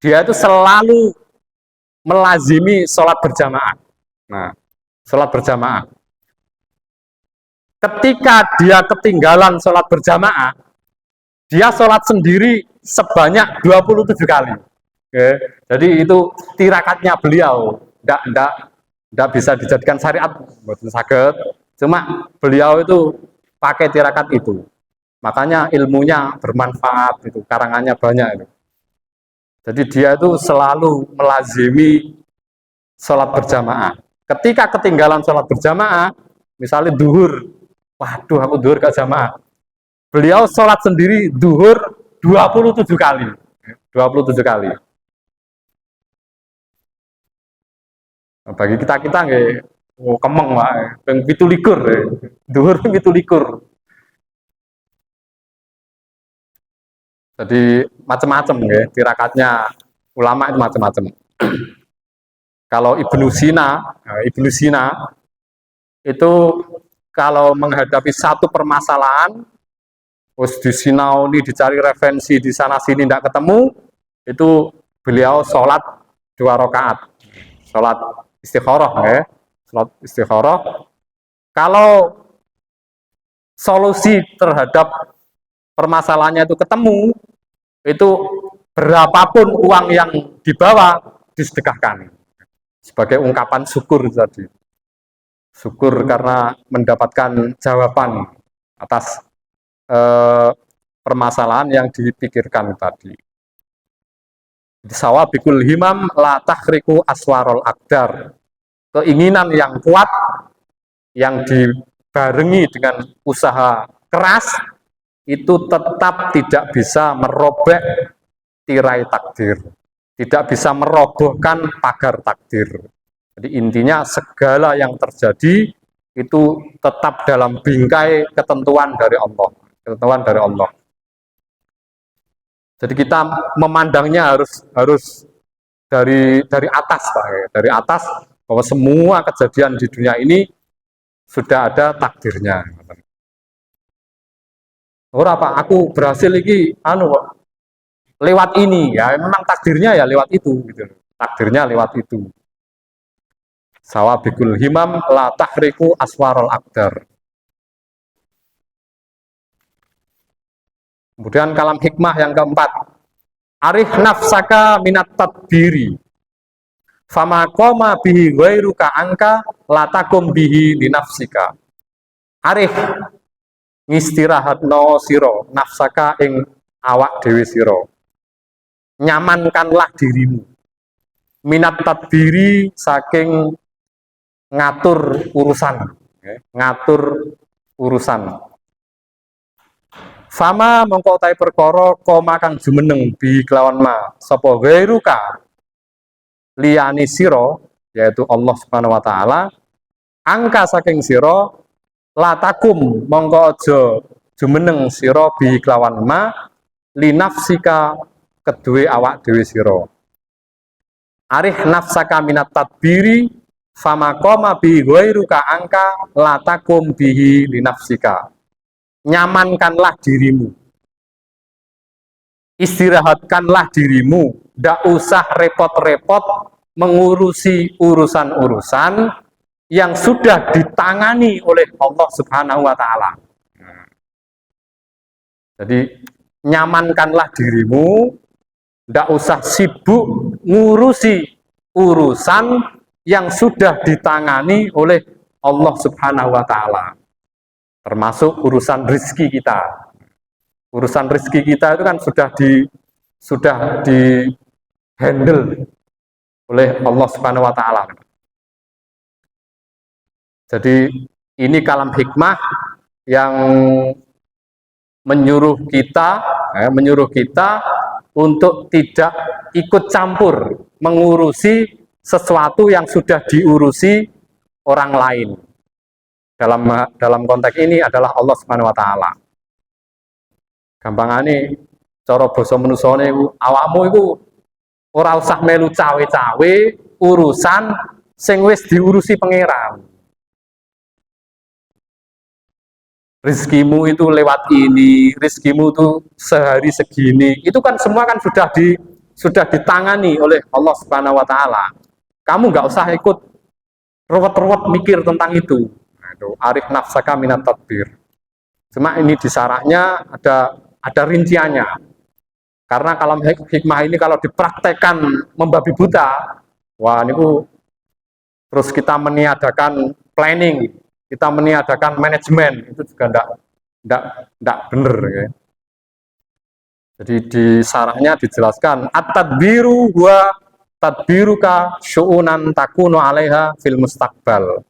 [SPEAKER 2] dia itu selalu melazimi sholat berjamaah. Nah, sholat berjamaah. Ketika dia ketinggalan sholat berjamaah, dia sholat sendiri sebanyak 27 kali. Oke. Jadi itu tirakatnya beliau. Tidak bisa dijadikan syariat, betul sakit. Cuma beliau itu pakai tirakat itu. Makanya ilmunya bermanfaat, itu karangannya banyak itu. Jadi dia itu selalu melazimi sholat berjamaah. Ketika ketinggalan sholat berjamaah, misalnya duhur, waduh aku duhur gak jamaah. Beliau sholat sendiri duhur 27 kali. 27 kali. Nah, bagi kita nggih kemeng wae, ping 17 duhur 17. Jadi macam-macam nggih, tirakatnya ulama itu macam-macam. Kalau Ibnu Sina itu kalau menghadapi satu permasalahan, terus di sinauni dicari referensi di sana sini tidak ketemu, itu beliau sholat 2 rakaat, sholat istikharah ya, sholat istikharah. Kalau solusi terhadap permasalahannya itu ketemu, itu berapapun uang yang dibawa disedekahkan sebagai ungkapan syukur tadi, syukur karena mendapatkan jawaban atas permasalahan yang dipikirkan tadi. Sawabikul himam la takhriku aswarul akdar. Keinginan yang kuat yang dibarengi dengan usaha keras itu tetap tidak bisa merobek tirai takdir, tidak bisa merobohkan pagar takdir. Jadi intinya segala yang terjadi itu tetap dalam bingkai ketentuan dari Allah, ketentuan dari Allah. Jadi kita memandangnya harus dari atas, Pak, dari atas, bahwa semua kejadian di dunia ini sudah ada takdirnya. Ora Pak, aku berhasil iki lewat ini ya, memang takdirnya ya lewat itu gitu. Takdirnya lewat itu. Sawabikul himam la tahriku aswarul akdar. Kemudian kalam hikmah yang keempat, arif nafsaka minat tadbiri. Fama qoma bihi ghairuka angka latakum bihi linafsika. Arif, ngistirahatno sira nafsaka ing awak dhewe sira. Nyamankanlah dirimu minat tadbiri saking ngatur urusan, ngatur urusan. Fama mongko utahe perkara koma kang jumeneng bi kelawan ma sapa ghairuka liyane sira yaitu Allah Subhanahu wa taala angka saking sira latakum mongko aja jumeneng sira bi kelawan ma linafsika kedue awak dhewe sira. Arih nafsaka minat tadbiri fama koma bi ghairuka angka latakum bihi linafsika. Nyamankanlah dirimu, istirahatkanlah dirimu, ndak usah repot-repot mengurusi urusan-urusan yang sudah ditangani oleh Allah Subhanahu wa taala. Jadi nyamankanlah dirimu, ndak usah sibuk ngurusi urusan yang sudah ditangani oleh Allah Subhanahu wa taala. Termasuk urusan rezeki kita. Urusan rezeki kita itu kan sudah di handle oleh Allah Subhanahu wa taala. Jadi ini kalam hikmah yang menyuruh kita untuk tidak ikut campur mengurusi sesuatu yang sudah diurusi orang lain. Dalam konteks ini adalah Allah Subhanahu wa taala. Gampangane cara basa manusane iku awakmu iku ora usah melu cawe-cawe urusan sing wis diurusi pangeran. Rizkimu itu lewat ini, rizkimu itu sehari segini. Itu kan semua kan sudah ditangani oleh Allah Subhanahu wa taala. Kamu nggak usah ikut ruwet-ruwet mikir tentang itu. Arif nafsaka minat tadbir. Cuma ini di sarahnya ada rinciannya. Karena kalam hikmah ini kalau dipraktekkan membabi buta, wah niku terus kita meniadakan planning, kita meniadakan manajemen, itu juga ndak bener ya. Jadi di sarahnya dijelaskan at-tadbiru wa tadbiruka syu'unan takunu 'alaiha fil mustaqbal.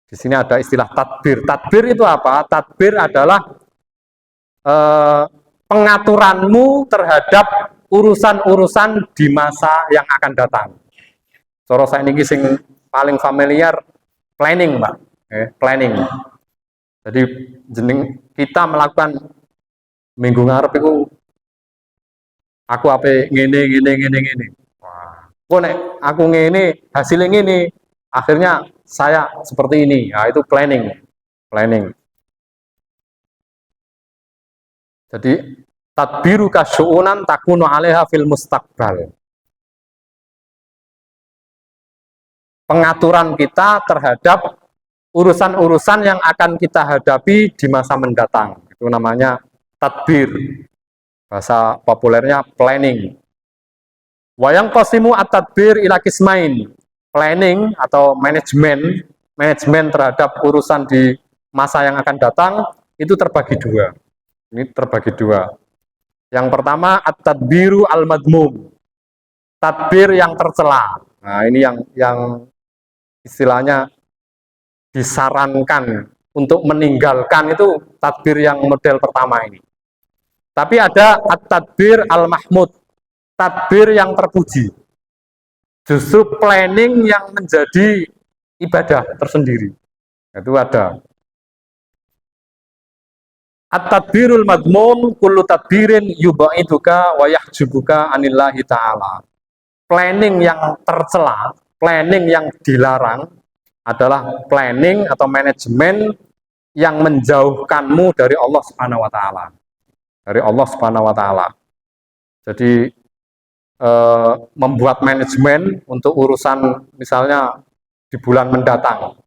[SPEAKER 2] Di sini ada istilah tadbir. Tadbir itu apa? Tadbir adalah pengaturanmu terhadap urusan-urusan di masa yang akan datang. Cara saya ini sing paling familiar planning, Pak. Planning. Jadi jeneng kita melakukan minggu ngarep itu aku apa ngene. Wah, kok nek aku ngene hasilnya ngene, akhirnya saya seperti ini. Nah, itu planning. Jadi tadbiru kasyu'unan takunu 'alaiha fil mustaqbal. Pengaturan kita terhadap urusan-urusan yang akan kita hadapi di masa mendatang. Itu namanya tadbir. Bahasa populernya planning. Wayang qasimu at-tadbir ila qismain. Planning atau manajemen terhadap urusan di masa yang akan datang itu terbagi dua. Ini terbagi dua. Yang pertama at-tadbiru al-madmum. Tadbir yang tercela. Nah, ini yang istilahnya disarankan untuk meninggalkan itu tadbir yang model pertama ini. Tapi ada at-tadbir al-mahmud. Tadbir yang terpuji. Justru planning yang menjadi ibadah tersendiri. Itu ada. At-tadbirul madmun kullu tadbirin yubaiduka wa yahjubuka anillahi ta'ala. Planning yang tercela, planning yang dilarang adalah planning atau manajemen yang menjauhkanmu dari Allah Subhanahu wa taala. Dari Allah Subhanahu wa taala. Jadi membuat manajemen untuk urusan misalnya di bulan mendatang.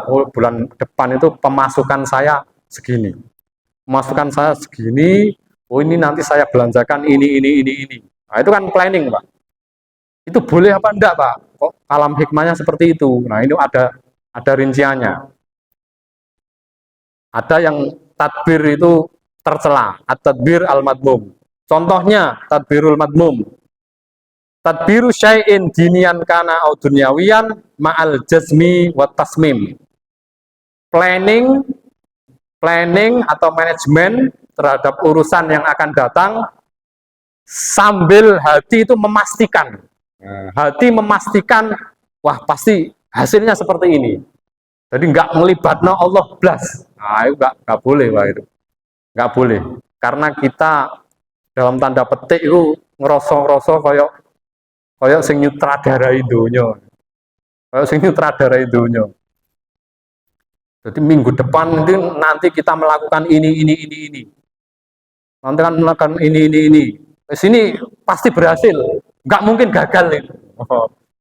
[SPEAKER 2] Oh, bulan depan itu pemasukan saya segini. Pemasukan saya segini, oh ini nanti saya belanjakan ini. Nah, itu kan planning, Pak. Itu boleh apa enggak, Pak? Kok alam hikmahnya seperti itu? Nah, ini ada rinciannya. Ada yang tadbir itu tercela, at-tadbir al-madmum. Contohnya tadbirul madmum. Tadbiru syai'in dinian kana au dunyawiyan ma'al jazmi wa tasmim. Planning atau manajemen terhadap urusan yang akan datang sambil hati itu memastikan. Hati memastikan, wah pasti hasilnya seperti ini. Jadi nggak melibatno Allah blas. Nah, itu nggak boleh, wah itu. Nggak boleh. Karena kita dalam tanda petik itu ngerosok-ngerosok koyok sing nyutradarai donya. Koyok sing nyutradarai donya. Jadi minggu depan nanti kita melakukan ini. Nanti kan melakukan ini. Di sini pasti berhasil. Nggak mungkin gagal ini.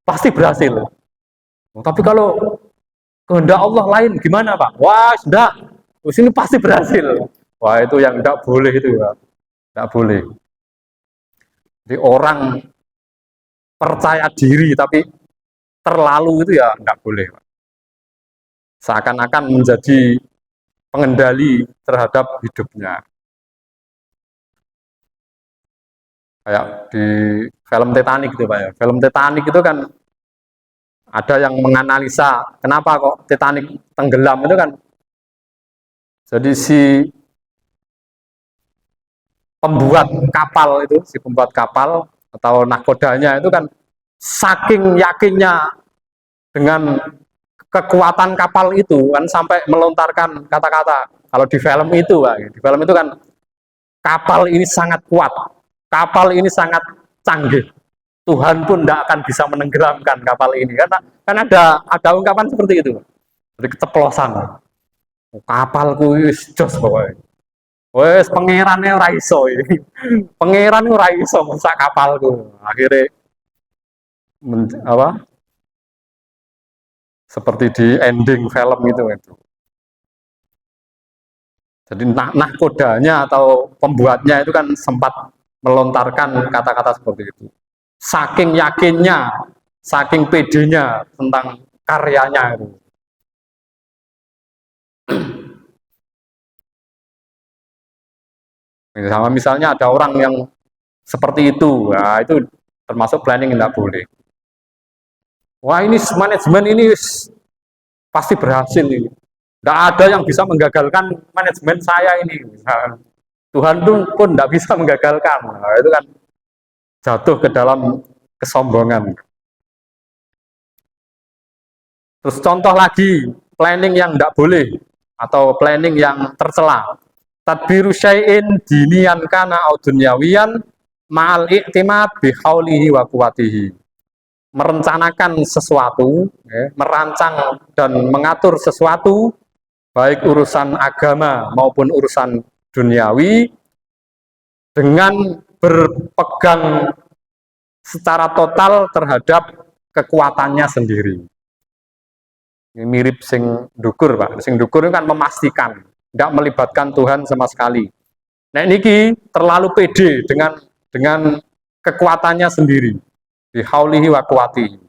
[SPEAKER 2] Pasti berhasil. Tapi kalau kehendak Allah lain gimana, Pak? Wah, sudah. Di sini pasti berhasil. Wah, itu yang tidak boleh itu, Pak. Tidak boleh. Jadi orang percaya diri tapi terlalu itu ya tidak boleh, Pak. Seakan-akan menjadi pengendali terhadap hidupnya. Kayak di film Titanic itu, Pak ya. Film Titanic itu kan ada yang menganalisa kenapa kok Titanic tenggelam itu kan. Jadi si pembuat kapal atau nahkodanya itu kan saking yakinnya dengan kekuatan kapal itu kan sampai melontarkan kata-kata. Kalau di film itu, Pak, di film itu kan kapal ini sangat kuat, kapal ini sangat canggih. Tuhan pun tidak akan bisa menenggelamkan kapal ini. Kan ada ungkapan seperti itu. Jadi keceplosan. Kapalku wis jos pokoknya. Wes pangerane ora iso iki. Pangeran ora iso mesak kapalku. Akhirnya seperti di ending film itu. Jadi nahkodanya atau pembuatnya itu kan sempat melontarkan kata-kata seperti itu. Saking yakinnya, saking pedenya tentang karyanya itu. Sama misalnya ada orang yang seperti itu, nah itu termasuk planning yang tidak boleh. Wah ini manajemen ini pasti berhasil ini. Tidak ada yang bisa menggagalkan manajemen saya ini. Nah, Tuhan pun tidak bisa menggagalkan. Nah, itu kan jatuh ke dalam kesombongan. Terus contoh lagi, planning yang tidak boleh atau planning yang tercela. Tadbiru syai'in dinian kana au dunyawiyan ma'al i'timad bi haulihi wa quwatihi. Merencanakan sesuatu, merancang dan mengatur sesuatu, baik urusan agama maupun urusan duniawi, dengan berpegang secara total terhadap kekuatannya sendiri. Ini mirip sing dukur, Pak. Sing dukur itu kan memastikan, tidak melibatkan Tuhan sama sekali. Nah ini terlalu pede dengan kekuatannya sendiri. Bihaulihi wa quwatihi.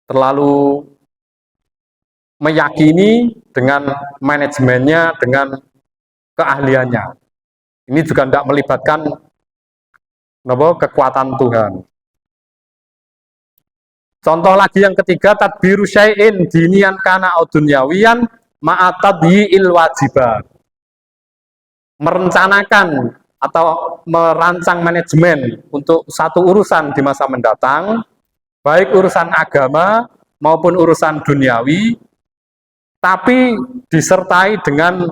[SPEAKER 2] Terlalu meyakini dengan manajemennya, dengan keahliannya. Ini juga tidak melibatkan kekuatan Tuhan. Contoh lagi yang ketiga, tadbiru syai'in dinian kana au dunyawiyan ma'atadyi'il wajibat. Merencanakan atau merancang manajemen untuk satu urusan di masa mendatang, baik urusan agama maupun urusan duniawi, tapi disertai dengan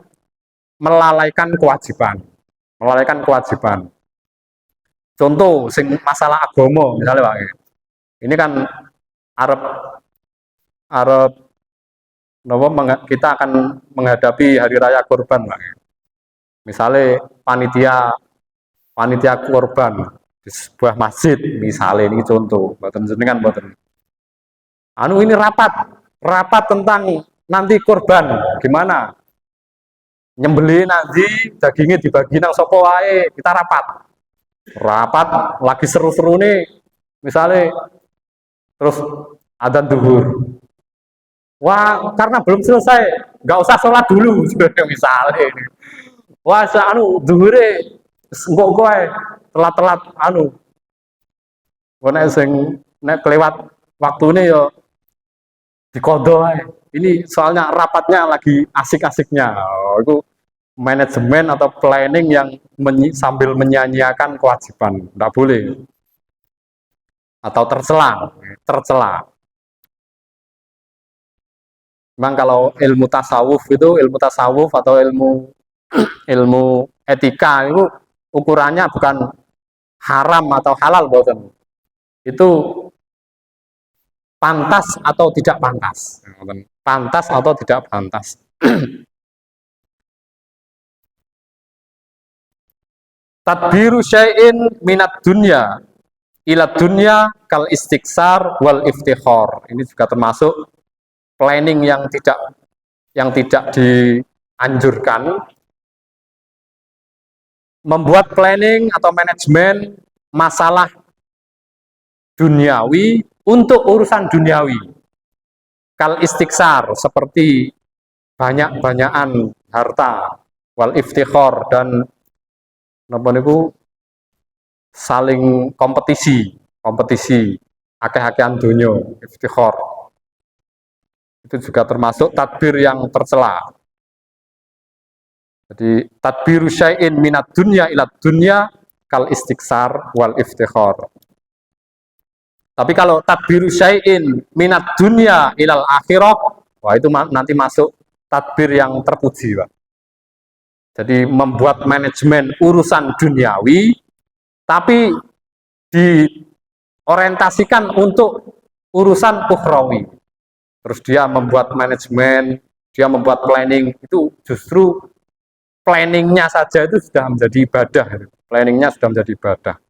[SPEAKER 2] melalaikan kewajiban. Melalaikan kewajiban. Contoh, sing masalah agama, misalnya Pak, ini kan kita akan menghadapi hari raya kurban, Pak. Misalnya panitia kurban di sebuah masjid, misalnya ini contoh, mboten jenengan mboten. Ini rapat tentang nanti kurban gimana? Nyembeli nanti dagingnya dibagi nang sapa wae, kita rapat lagi seru-seru nih, misalnya terus adzan zuhur. Wah, karena belum selesai, nggak usah sholat dulu misalnya ini. Wah, anu dhuwure engko kowe telat-telat anu. Nek sing nek kelewat waktune yo dikodho ae. Ini soalnya rapatnya lagi asik-asiknya. Oh, itu manajemen atau planning yang sambil menyanyiakan kewajiban. Tidak boleh. Atau tercela, tercela. Memang kalau ilmu tasawuf atau ilmu etika itu ukurannya bukan haram atau halal, boten. Itu pantas atau tidak pantas. Pantas atau tidak pantas. Tadbiru syai'in minat dunya ila dunya kal istiksar wal iftikhar. Ini juga termasuk planning yang tidak dianjurkan. Membuat planning atau manajemen masalah duniawi untuk urusan duniawi. Kal istiksar, seperti banyak-banyakan harta, wal iftikhar, dan napa niku saling kompetisi, akeh-akehan dunya, iftikhar. Itu juga termasuk tadbir yang tercela. Jadi tadbiru syai'in minat dunya ila dunya kal istiksar wal iftikhar. Tapi kalau tadbiru syai'in minat dunya ilal akhirah, wah itu nanti masuk tadbir yang terpuji, Pak. Jadi membuat manajemen urusan duniawi, tapi diorientasikan untuk urusan ukhrawi. Terus dia membuat manajemen, dia membuat planning, itu justru planningnya saja itu sudah menjadi ibadah. Planningnya sudah menjadi ibadah.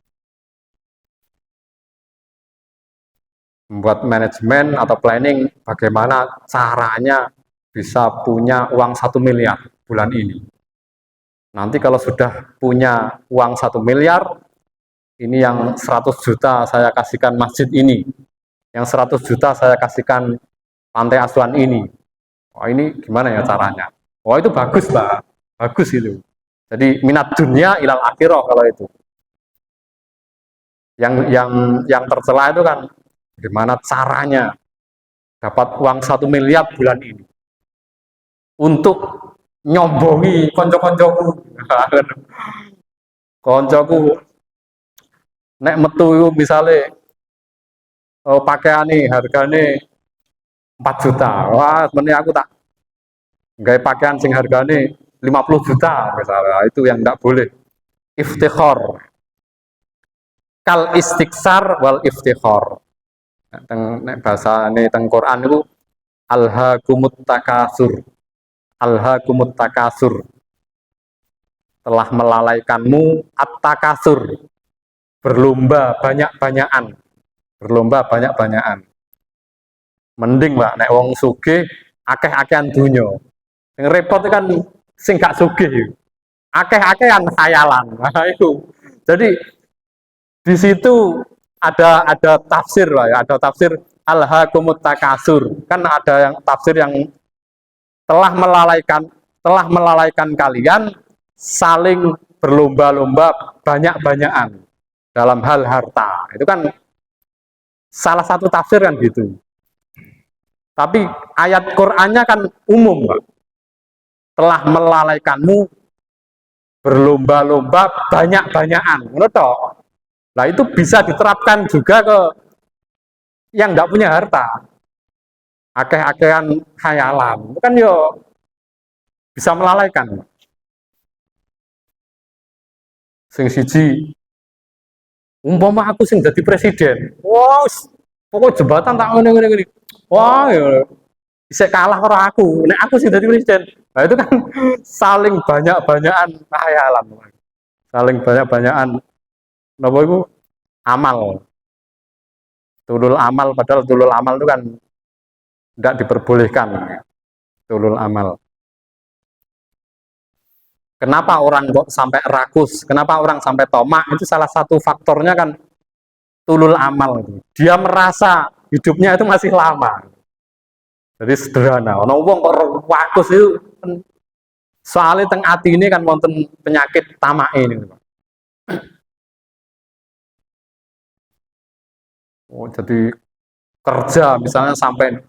[SPEAKER 2] Membuat manajemen atau planning bagaimana caranya bisa punya uang 1 miliar bulan ini. Nanti kalau sudah punya uang 1 miliar, ini yang 100 juta saya kasihkan masjid ini, yang 100 juta saya kasihkan pantai asuhan ini. Wah, ini gimana ya caranya? Wah, itu bagus, Pak. Bagus itu. Jadi minat dunia ilal akhirah kalau itu. Yang tercela itu kan bagaimana caranya dapat uang 1 miliar bulan ini untuk nyombongi konco-koncoku. Koncoku nek metu misalnya pakaian nih harganya 4 juta. Wah, sebenarnya aku tak nggak pakaian sing harganya 50 juta misalnya. Itu yang tidak boleh. Iftikhar. Kal istiksar wal iftikhar. Nek bahasa ini teng Quran itu alhaakumut takasur. Alhaakumut takasur. Telah melalaikanmu at-takasur. Berlomba banyak-banyakan. Berlomba banyak-banyakan. Mending Pak nek wong sugih akeh-akehan dunya. Sing repot kan sing gak sugih. Akeh-akehan khayalan. Nah, itu. Jadi di situ ada tafsir Pak ya, ada tafsir alhaakumut takasur. Kan ada yang tafsir yang telah melalaikan kalian saling berlomba-lomba banyak-banyakan dalam hal harta. Itu kan salah satu tafsir kan gitu. Tapi ayat Qur'annya kan umum, Pak. Telah melalaikanmu berlomba-lomba banyak-banyakan. Menurut toh? Nah, itu bisa diterapkan juga ke yang nggak punya harta. Akeh-akehan khayalan. Itu kan yo bisa melalaikan. Sing siji umpama aku sing jadi presiden. Wow, pokok jembatan tak ngene. Wah, ya bisa kalah karo aku. Nek aku sing dadi presiden. Nah, itu kan saling banyak-banyakan khayalan. Saling banyak-banyakan napa iku amal. Tulul amal, padahal tulul amal itu kan tidak diperbolehkan. Tulul amal. Kenapa orang kok sampai rakus? Kenapa orang sampai tomak? Itu salah satu faktornya kan tulul amal. Dia merasa hidupnya itu masih lama. Jadi sederhana. Ono wong kok wakus itu soalnya teng ati ini kan wonten penyakit tamak ini. Oh, jadi kerja misalnya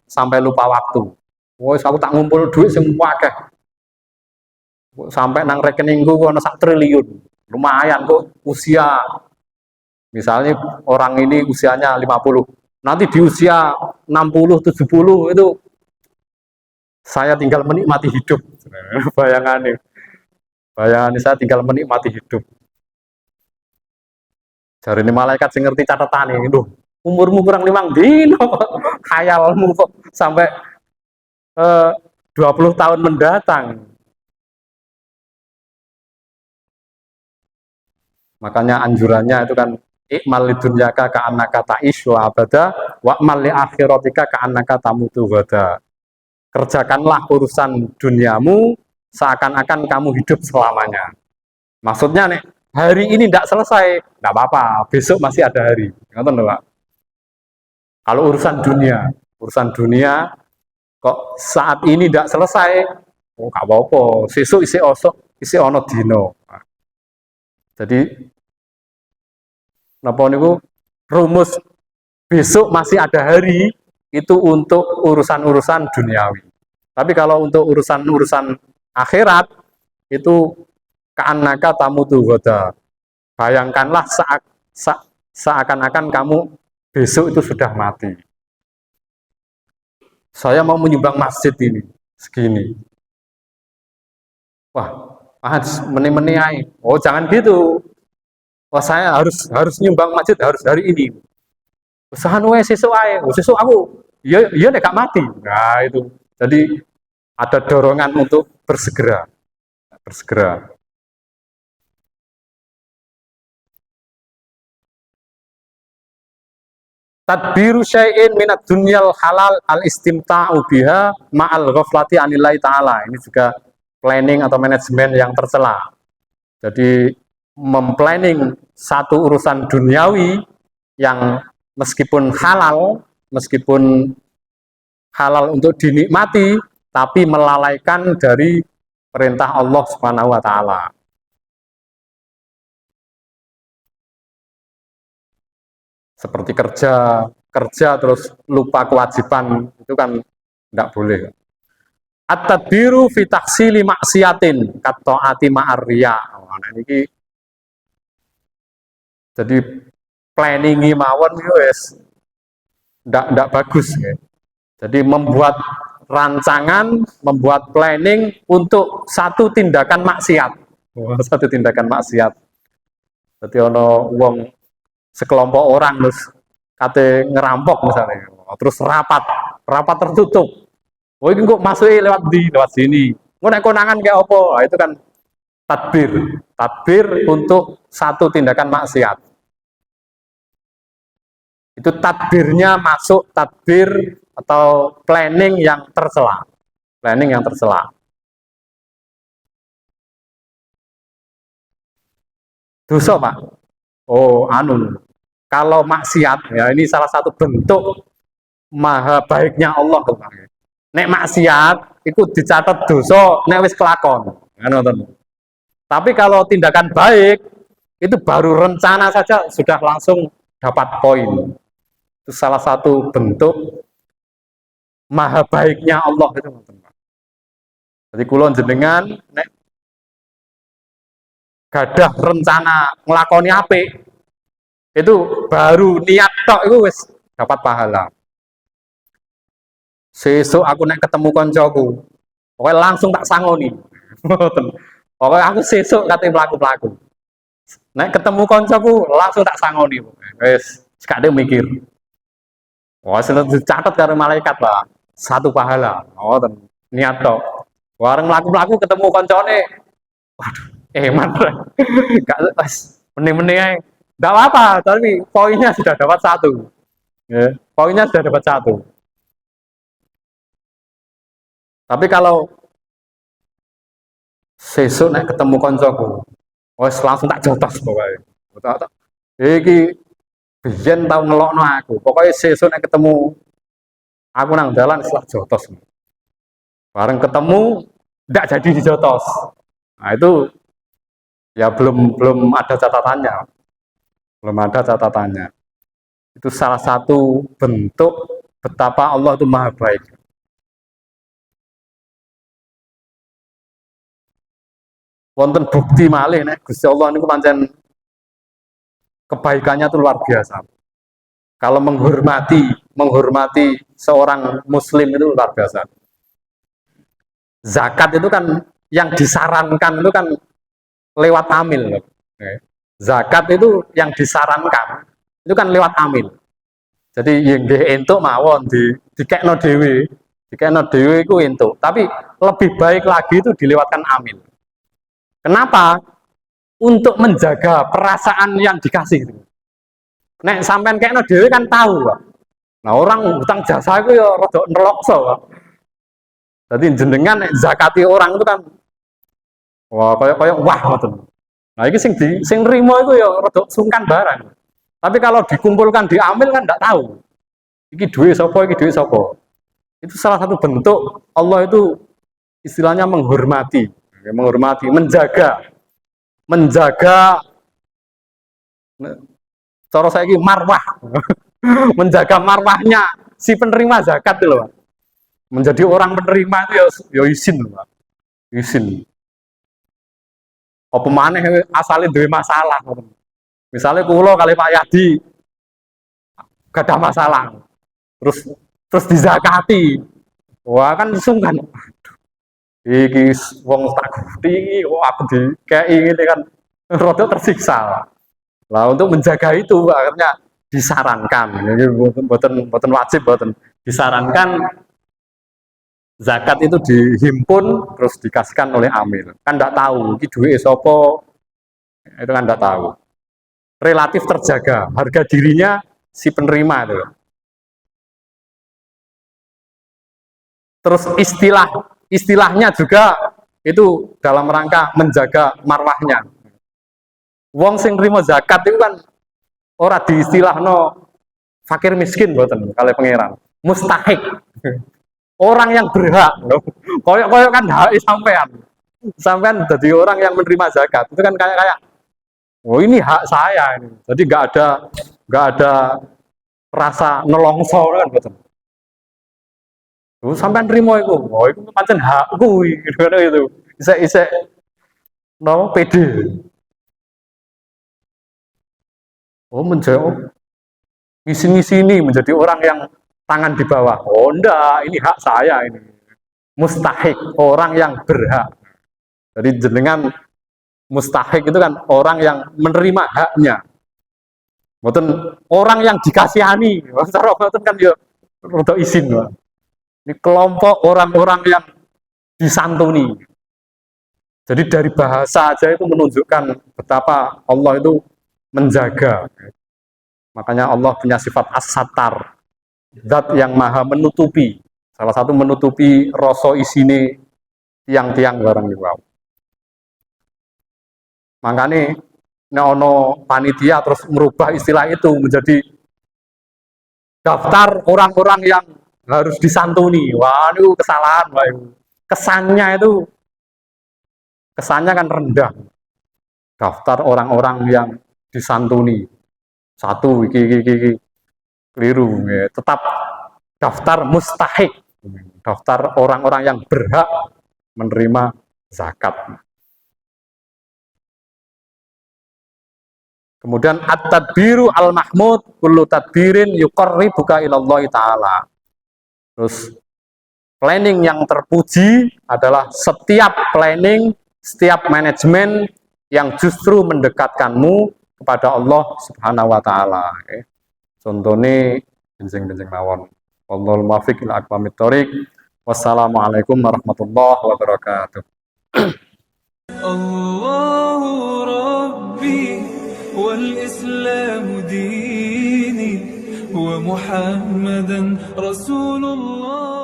[SPEAKER 2] sampai lupa waktu. Woi, aku tak ngumpul duit semua akeh. Sampai nang rekeningku ono 1 triliun. Lumayan kok usia. Misalnya orang ini usianya 50. Nanti di usia 60, 70 itu saya tinggal menikmati hidup. Bayangannya. Bayangannya saya tinggal menikmati hidup. Jari ini malaikat sing ngerti catatan ini. Umurmu kurang 5 dino. Khayalmu kok sampai 20 tahun mendatang. Makanya anjurannya itu kan ikmal lidunyaka ka'annaka ta'ishu abada wa'mal li akhiratika ka'annaka tamutu gada. Kerjakanlah urusan duniamu seakan-akan kamu hidup selamanya. Maksudnya nih, hari ini tidak selesai, tidak apa-apa, besok masih ada hari. Ngerti Pak? Kalau urusan dunia kok saat ini tidak selesai, oh gak apa-apa, besok isi osok, isi ono dino. Jadi napa niku rumus besok masih ada hari itu untuk urusan-urusan duniawi. Tapi kalau untuk urusan-urusan akhirat itu ka'annaka tamutu ghadan. Bayangkanlah seakan-akan kamu besok itu sudah mati. Saya mau menyumbang masjid ini segini. Wah, meni-meni ae. Oh, jangan gitu. Wah, saya harus nyumbang masjid harus hari ini. Usaha wae sesuk ae. Oh, sesuk aku. Iya nek gak mati. Nah, itu. Jadi ada dorongan untuk bersegera. Bersegera. Tadbiru syai'in minad dunyal halal al istimta'u biha ma'al ghaflati anillahi ta'ala. Ini juga planning atau manajemen yang tercela. Jadi memplanning satu urusan duniawi yang meskipun halal untuk dinikmati, tapi melalaikan dari perintah Allah Subhanahu wa taala. Seperti kerja terus lupa kewajiban, itu kan tidak boleh. At-tadbiru fi taksili maksiatin kataati ma'arriya. Nah, ini jadi planning mawon wis ndak bagus ya. Jadi membuat rancangan, membuat planning untuk satu tindakan maksiat. Satu tindakan maksiat. Jadi ono wong sekelompok orang terus kate ngerampok misalnya. Terus rapat tertutup. Oh ini kok masuk lewat sini. Mau naik konangan kayak apa? Nah, itu kan tadbir untuk satu tindakan maksiat. Itu tadbirnya masuk tadbir atau planning yang tercela. Planning yang tercela. Dosa, Pak. Oh, kalau maksiat, ya ini salah satu bentuk maha baiknya Allah. Nek maksiat, itu dicatat dosa, nek wis kelakon. Tapi kalau tindakan baik, itu baru rencana saja sudah langsung dapat poin. Itu salah satu bentuk maha baiknya Allah itu. Jadi kulon jenengan nek gadah rencana ngelakoni apik, itu baru niat tok itu wis dapat pahala. Sesuk aku nek ketemu koncoku, pokoknya langsung tak sangoni. Pokoknya aku sesuk kate pelaku-pelaku. Nek ketemu koncoku langsung tak sangoni. Wis sekade mikir. Wah, sudah dicatat karo malaikat lah. Satu pahala. Oh, niat tok. Wareng mlaku-mlaku ketemu koncone. Waduh, eman. Gak mending-mending ae. Enggak apa-apa, tapi poinnya sudah dapat satu. Ya, poinnya sudah dapat satu. Tapi kalau sesuk nek ketemu koncoku, wes langsung tak jotos pokoknya. Iki biyen tau ngelokno aku. Pokoknya sesuk nek ketemu Aku nang dalan istilah jotos. Bareng ketemu tidak jadi dijotos. Nah itu ya belum ada catatannya. Belum ada catatannya. Itu salah satu bentuk betapa Allah itu maha baik. Wonten bukti malih nek Gusti Allah niku pancen kebaikannya itu luar biasa. Kalau menghormati seorang muslim itu luar biasa. Zakat itu kan yang disarankan itu kan lewat amil. Zakat itu yang disarankan itu kan lewat amil. Jadi yang entuk mawon dikekno dhewe iku entuk. Tapi lebih baik lagi itu dilewatkan amil. Kenapa? Untuk menjaga perasaan yang dikasih. Nek sampean kekno dhewe kan tahu, Pak. Nah, orang hutang jasa itu ya rada nerokso, Pak. Jadi jenengan nek zakati orang itu kan wah kaya wah ngoten. Nah, iki sing nrimo iku ya rada sungkan barang. Tapi kalau dikumpulkan diambil kan enggak tahu. Iki duwe sapa, iki duwe sapa. Itu salah satu bentuk Allah itu istilahnya menghormati, menjaga cara saya ini marwah, menjaga marwahnya si penerima zakat itu loh. Menjadi orang penerima itu ya izin loh, izin. Apa maneh asalnya duwe masalah. Misalnya kulo kali Pak Yadi gak ada masalah, terus dizakati, wah kan sungkan. Iki wong tak tinggi, wah aku dikei ini kan rada tersiksa. Lah untuk menjaga itu akhirnya disarankan, ini boten wajib, boten disarankan zakat itu dihimpun terus dikasihkan oleh amil. Kan enggak tahu iki duwe sapa, itu kan enggak tahu. Relatif terjaga harga dirinya si penerima itu. Terus istilahnya juga itu dalam rangka menjaga marwahnya. Wong sing nrimo zakat itu kan ora diistilahno fakir miskin mboten kali pangeran. Mustahik. Orang yang berhak. Koyok kan hak sampean. Sampean jadi orang yang menerima zakat. Itu kan kayak oh ini hak saya ini. Jadi enggak ada rasa nelongso kan mboten. Sampean nrimo iku. Oh iku pancen hakku gitu. Isek no pede. Oh menjauh ngisi ini menjadi orang yang tangan di bawah. Oh enggak, ini hak saya ini. Mustahik, orang yang berhak. Jadi jenengan mustahik itu kan orang yang menerima haknya. Mboten orang yang dikasihani. Cara mboten kan ya rada izin. Ini kelompok orang-orang yang disantuni. Jadi dari bahasa aja itu menunjukkan betapa Allah itu menjaga. Makanya Allah punya sifat as-satar, zat yang maha menutupi. Salah satu menutupi rasa isine tiang-tiang barang niku. Makanya nek ono panitia terus merubah istilah itu menjadi daftar orang-orang yang harus disantuni. Wah, itu kesalahan, Pak. Kesannya kan rendah. Daftar orang-orang yang disantuni. Satu iki keliru ya. Tetap daftar mustahik. Daftar orang-orang yang berhak menerima zakat. Kemudian at-tadbiru al-mahmud kullu tadbirin yuqarribuka ilallahi ta'ala. Terus planning yang terpuji adalah setiap planning, setiap manajemen yang justru mendekatkanmu kepada Allah Subhanahu wa taala. Contohnya benjing-benjing mawon. Wallahul muwaffiq ila aqwamit thoriq. Wassalamualaikum warahmatullahi wabarakatuh.
[SPEAKER 1] Allahu Rabbi wal Islam dini wa Muhammadan Rasulullah.